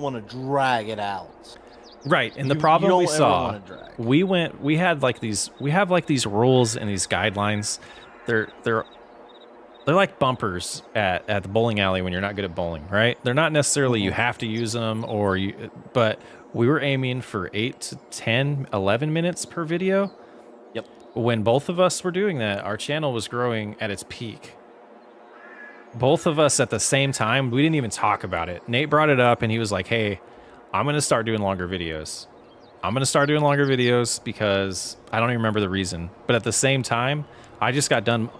want to drag it out. Right, and the problem we saw, we have like these rules and these guidelines. They're like bumpers at the bowling alley when you're not good at bowling, right? They're not necessarily you have to use them but we were aiming for 8 to 10, 11 minutes per video. Yep. When both of us were doing that, our channel was growing at its peak. Both of us at the same time, we didn't even talk about it. Nate brought it up and he was like, hey, I'm going to start doing longer videos. Because I don't even remember the reason. But at the same time, I just got done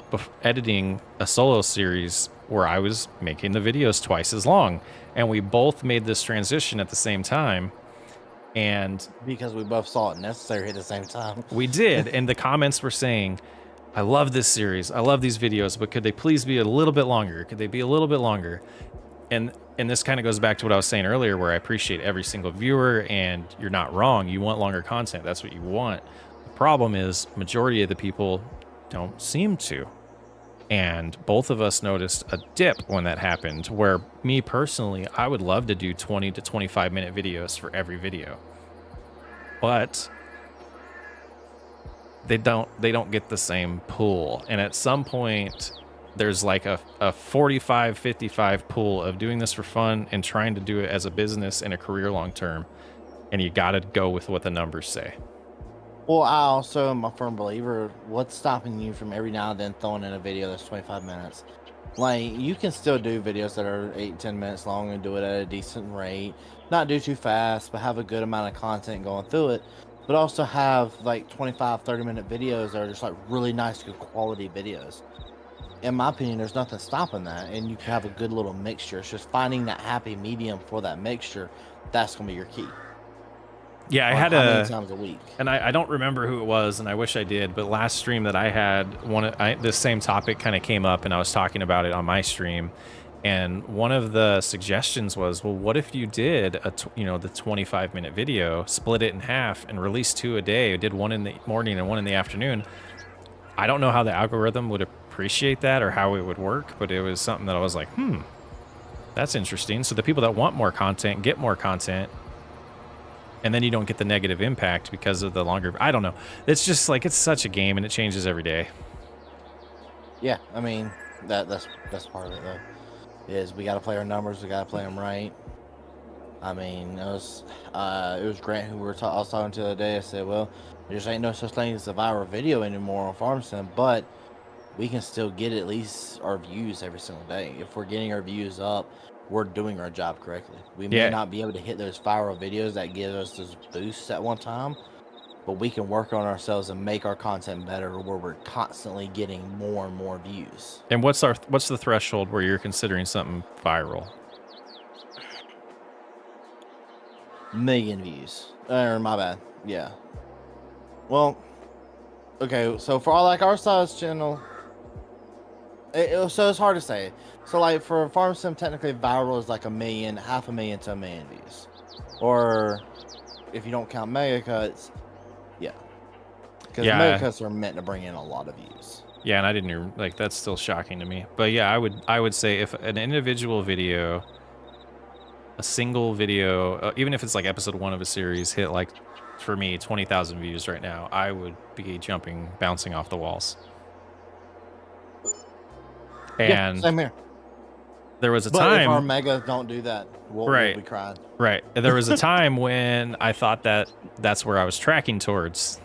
editing a solo series where I was making the videos twice as long. And we both made this transition at the same time. And because we both saw it necessary at the same time. We did. And the comments were saying, I love this series. I love these videos, but could they please be a little bit longer? Could they be a little bit longer? And this kind of goes back to what I was saying earlier, where I appreciate every single viewer, and you're not wrong. You want longer content. That's what you want. The problem is majority of the people don't seem to. And both of us noticed a dip when that happened, where me personally, I would love to do 20 to 25 minute videos for every video. But they don't get the same pull. And at some point, there's like a 45-55 pool of doing this for fun and trying to do it as a business and a career long term. And you got to go with what the numbers say. Well, I also am a firm believer, what's stopping you from every now and then throwing in a video that's 25 minutes? Like, you can still do videos that are 8-10 minutes long and do it at a decent rate. Not do too fast, but have a good amount of content going through it. But also have like 25-30 minute videos that are just like really nice, good quality videos. In my opinion, there's nothing stopping that, and you can have a good little mixture. It's just finding that happy medium for that mixture. That's gonna be your key. Yeah, I had many times a week, and I don't remember who it was, and I wish I did. But last stream that I had, this same topic kind of came up, and I was talking about it on my stream. And one of the suggestions was, well, what if you did the 25-minute video, split it in half, and release 2 a day? Did one in the morning and one in the afternoon. I don't know how the algorithm would appreciate that or how it would work, but it was something that I was like, that's interesting. So the people that want more content get more content, and then you don't get the negative impact because of the longer. I don't know. It's just like, it's such a game, and it changes every day. Yeah, I mean that's part of it though. Is we got to play our numbers, we got to play them right. I mean, it was Grant who I was talking to the other day. I said, well, there just ain't no such thing as a viral video anymore on Farm Sim, but we can still get at least our views every single day. If we're getting our views up, we're doing our job correctly. We may not be able to hit those viral videos that give us those boosts at one time, but we can work on ourselves and make our content better where we're constantly getting more and more views. And what's the threshold where you're considering something viral? million views. Or my bad. Yeah. Well, okay. So for all like our size channel, so it's hard to say. So like for Farm Sim, technically viral is like 1 million, 500,000 to 1 million views, or if you don't count mega cuts, yeah, because mega cuts are meant to bring in a lot of views. Yeah, and I didn't even, like, that's still shocking to me. But yeah, I would say if an individual video, a single video, even if it's like episode 1 of a series, hit like, for me, 20,000 views right now, I would be bouncing off the walls. And yeah, same here. There was a time. If our megas don't do that, we'll be crying. Right. There was a time when I thought that that's where I was tracking towards.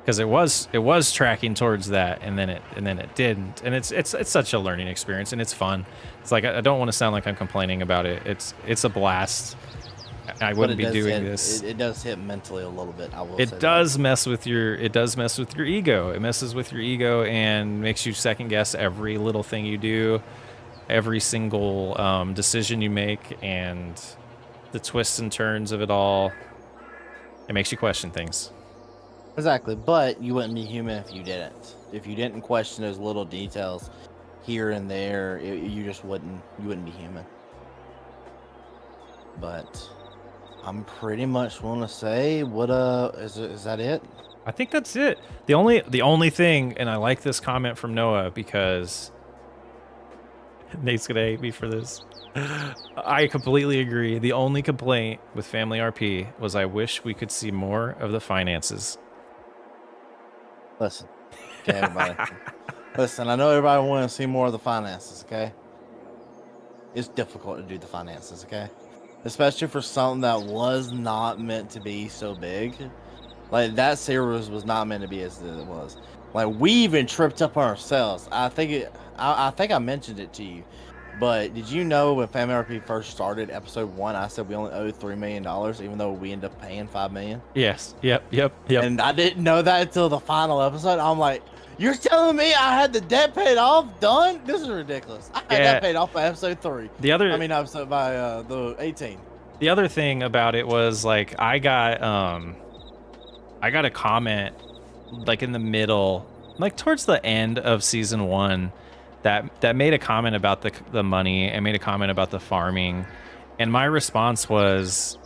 Because it was tracking towards that, and then it didn't, and it's such a learning experience, and it's fun. It's like I don't want to sound like I'm complaining about it. It's a blast. I wouldn't be doing this. It does hit mentally a little bit. I will. It does mess with your ego. It messes with your ego and makes you second guess every little thing you do, every single decision you make, and the twists and turns of it all. It makes you question things. Exactly, but you wouldn't be human if you didn't. If you didn't question those little details here and there, you just wouldn't. You wouldn't be human. But I'm pretty much want to say, what is that it? I think that's it. The only thing, and I like this comment from Noah because Nate's gonna hate me for this. I completely agree. The only complaint with Family RP was I wish we could see more of the finances. Listen, okay, everybody. Listen, I know everybody wants to see more of the finances, okay? It's difficult to do the finances, okay? Especially for something that was not meant to be so big. Like, that series was not meant to be as it was. Like, we even tripped up on ourselves. I think I mentioned it to you. But did you know when Family RP first started, episode 1, I said we only owed $3 million, even though we ended up paying $5 million? Yes. Yep. And I didn't know that until the final episode. I'm like, you're telling me I had the debt paid off? Done? This is ridiculous. I had that paid off by episode 3. Episode by the 18. The other thing about it was, like, I got a comment, like, in the middle, like, towards the end of season 1. That made a comment about the money and made a comment about the farming, and my response was,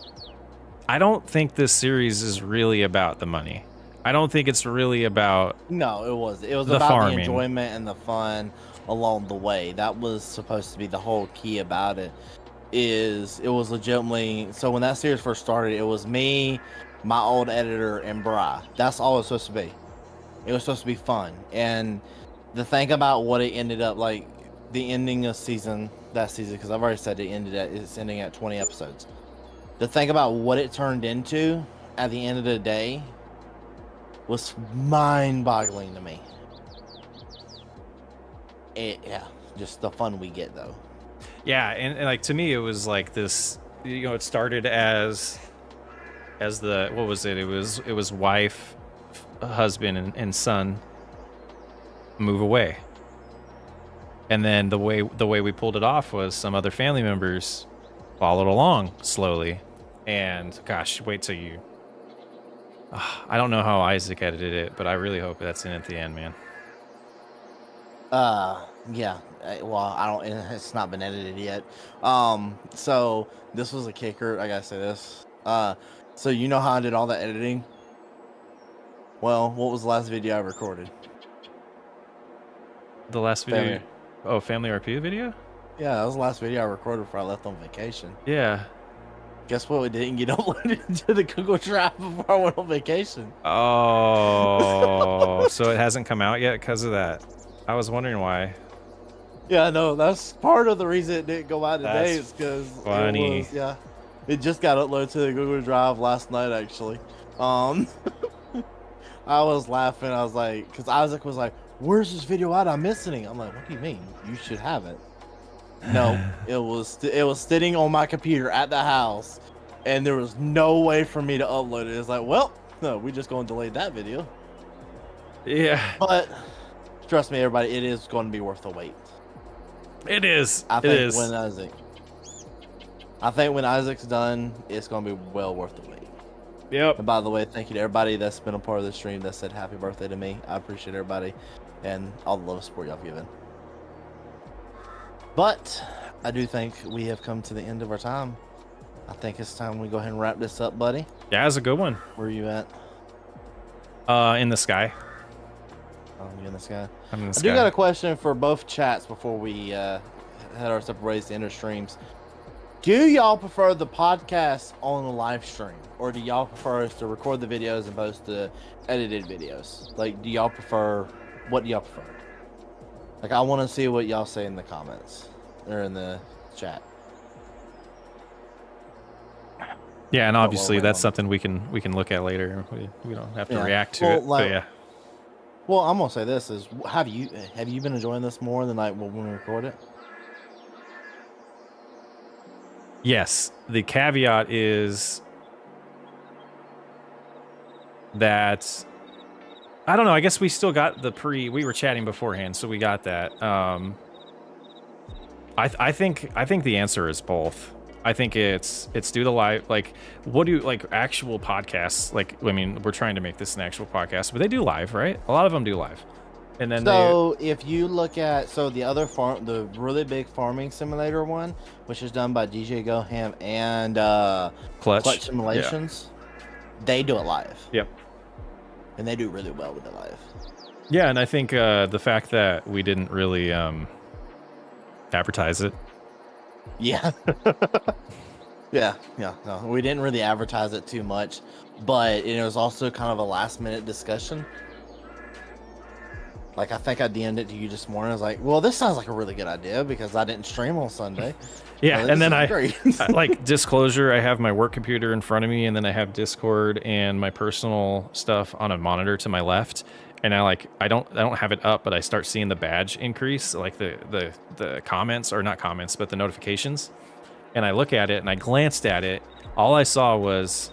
I don't think this series is really about the money. I don't think it's really about. No, it was. It was about farming. The enjoyment and the fun along the way. That was supposed to be the whole key about it. It was legitimately. So when that series first started, it was me, my old editor, and Bri. That's all it was supposed to be. It was supposed to be fun. And the thing about what it ended up, like, the ending of that season, because I've already said it's ending at 20 episodes. The thing about what it turned into at the end of the day was mind-boggling to me. Just the fun we get, though. Yeah, and like, to me, it was like this, it started as the, what was it? It was wife, husband, and son move away, and then the way we pulled it off was some other family members followed along slowly, and gosh, wait till you. I don't know how Isaac edited it, but I really hope that's in at the end, man. Yeah. Well, I don't. It's not been edited yet. So this was a kicker. I gotta say this. So you know how I did all the editing? Well, what was the last video I recorded? The last video? Family RP video? Yeah, that was the last video I recorded before I left on vacation. Yeah. Guess what? It didn't get uploaded into the Google Drive before I went on vacation. Oh, so it hasn't come out yet because of that. I was wondering why. Yeah, no, that's part of the reason it didn't go out today. Is because it just got uploaded to the Google Drive last night, actually. I was laughing. I was like, because Isaac was like, "Where's this video at? I'm missing it." I'm like, "What do you mean? You should have it." No, it was sitting on my computer at the house, and there was no way for me to upload it. It's like, well, no, we just going to delete that video. Yeah. But trust me, everybody, it is going to be worth the wait. It is. I think when Isaac. I think when Isaac's done, it's going to be well worth the wait. Yep. And by the way, thank you to everybody that's been a part of the stream that said happy birthday to me. I appreciate everybody and all the love and support y'all have given. But I do think we have come to the end of our time. I think it's time we go ahead and wrap this up, buddy. Yeah, it's a good one. Where are you at? In the sky. Oh, you in the sky? I'm in the I sky. do got a question for both chats before we head our separate ways to enter streams. Do y'all prefer the podcast on the live stream, or do y'all prefer us to record the videos and post the edited videos? Like, do y'all prefer? What do y'all prefer? Like, I want to see what y'all say in the comments or in the chat. Yeah, and obviously that's something we can look at later. We don't have to react to it. But yeah. Well, I'm gonna say this is: have you been enjoying this more than like when we record it? Yes, the caveat is that I don't know. I guess we still got the we were chatting beforehand, so we got that. I think the answer is both. I think it's do the live, like, what do you like actual podcasts? Like, I mean, we're trying to make this an actual podcast, but they do live, right? A lot of them do live. And then if you look at the other the really big farming simulator one, which is done by DJ Goham and Clutch Simulations, they do it live. Yep. And they do really well with it live. Yeah, and I think the fact that we didn't really advertise it. Yeah. Yeah, no, we didn't really advertise it too much, but it was also kind of a last minute discussion. Like, I think I DM'd it to you this morning. I was like, well, this sounds like a really good idea because I didn't stream on Sunday. Yeah, and then I like, disclosure, I have my work computer in front of me, and then I have Discord and my personal stuff on a monitor to my left. And I don't have it up, but I start seeing the badge increase, like the comments, or not comments, but the notifications. And I look at it and I glanced at it. All I saw was,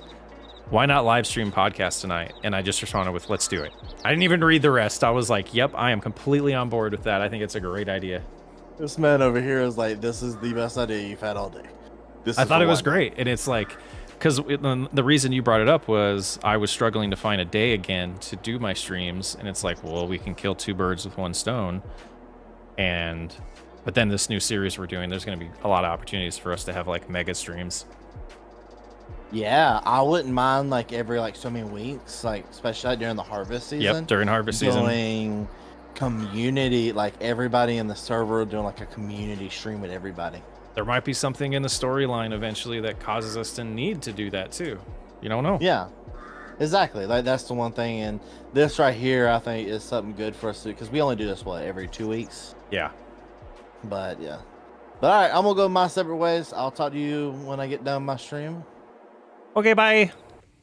why not live stream podcast tonight? And I just responded with, let's do it. I didn't even read the rest. I was like, yep, I am completely on board with that. I think it's a great idea. This man over here is like, this is the best idea you've had all day. I thought it was great. And it's like, because the reason you brought it up was I was struggling to find a day again to do my streams. And it's like, well, we can kill two birds with one stone. But then this new series we're doing, there's going to be a lot of opportunities for us to have like mega streams. Yeah, I wouldn't mind like every so many weeks, like especially during the harvest season. Yep, during harvest season. Doing community, like everybody in the server doing like a community stream with everybody. There might be something in the storyline eventually that causes us to need to do that too. You don't know. Yeah, exactly. Like, that's the one thing. And this right here, I think, is something good for us to, because we only do this every 2 weeks. Yeah. But yeah. But all right, I'm gonna go my separate ways. I'll talk to you when I get done my stream. Okay, bye.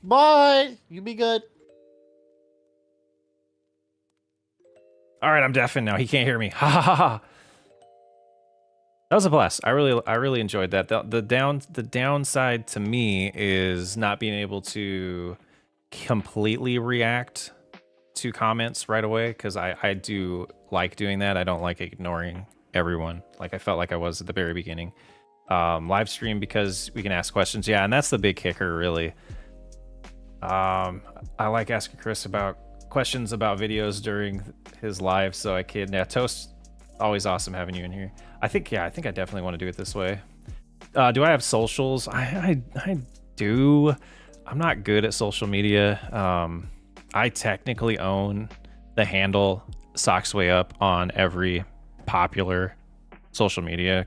Bye. You be good. All right, I'm deafened now. He can't hear me. Ha ha ha ha. That was a blast. I really enjoyed that. The downside to me is not being able to completely react to comments right away, because I do like doing that. I don't like ignoring everyone like I felt like I was at the very beginning. Live stream, because we can ask questions. Yeah, and that's the big kicker, really. I like asking Chris about questions about videos during his live, so I can. Yeah, Toast, always awesome having you in here. I think I definitely want to do it this way. Do I have socials? I do. I'm not good at social media. I technically own the handle Socks Way Up on every popular social media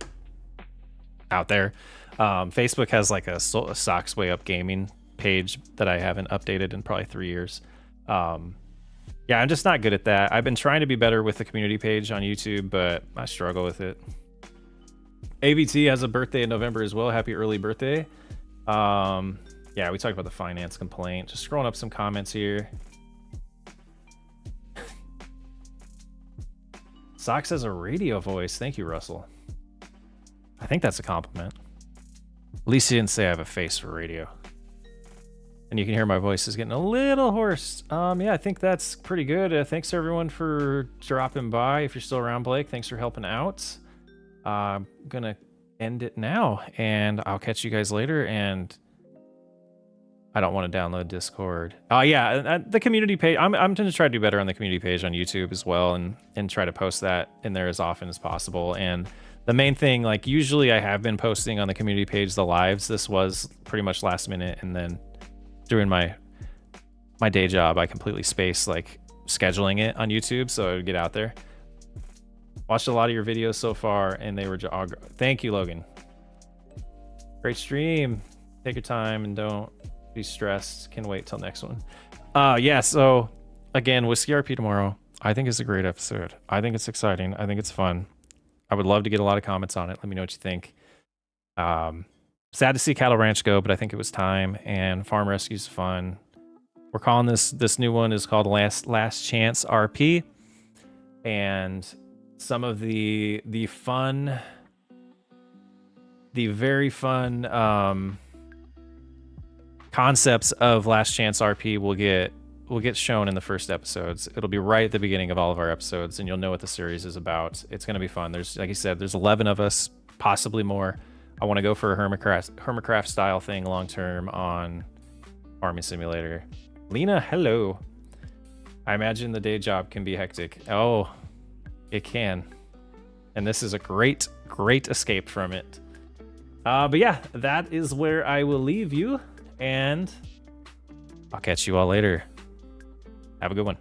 out there. Facebook has like a Socks Way Up gaming page that I haven't updated in probably 3 years. Yeah, I'm just not good at that. I've been trying to be better with the community page on YouTube, but I struggle with it. AVT has a birthday in November as well. Happy early birthday. Yeah, we talked about the finance complaint. Just scrolling up some comments here. Socks has a radio voice. Thank you, Russell. I think that's a compliment. At least he didn't say I have a face for radio. And you can hear my voice is getting a little hoarse. Yeah, I think that's pretty good. Thanks everyone for dropping by. If you're still around, Blake, thanks for helping out. I'm gonna end it now, and I'll catch you guys later. And I don't want to download Discord. Oh yeah, the community page. I'm going to try to do better on the community page on YouTube as well, and try to post that in there as often as possible. And the main thing, like usually I have been posting on the community page the lives. This was pretty much last minute, and then during my day job, I completely spaced like scheduling it on YouTube so I would get out there. Watched a lot of your videos so far, and they were thank you, Logan. Great stream. Take your time and don't be stressed. Can wait till next one. Yeah, so again, Whiskey RP tomorrow. I think it's a great episode. I think it's exciting. I think it's fun. I would love to get a lot of comments on it. Let me know what you think. Sad to see Cattle Ranch go, but I think it was time. And Farm Rescue's fun. We're calling this new one is called Last Chance RP. And some of the very fun concepts of Last Chance RP will get shown in the first episodes. It'll be right at the beginning of all of our episodes, and you'll know what the series is about. It's going to be fun. There's, like I said, there's 11 of us, possibly more. I want to go for a Hermitcraft style thing long term on Farming Simulator. Lena, hello. I imagine the day job can be hectic. Oh, it can. And this is a great escape from it. But yeah, that is where I will leave you, and I'll catch you all later. Have a good one.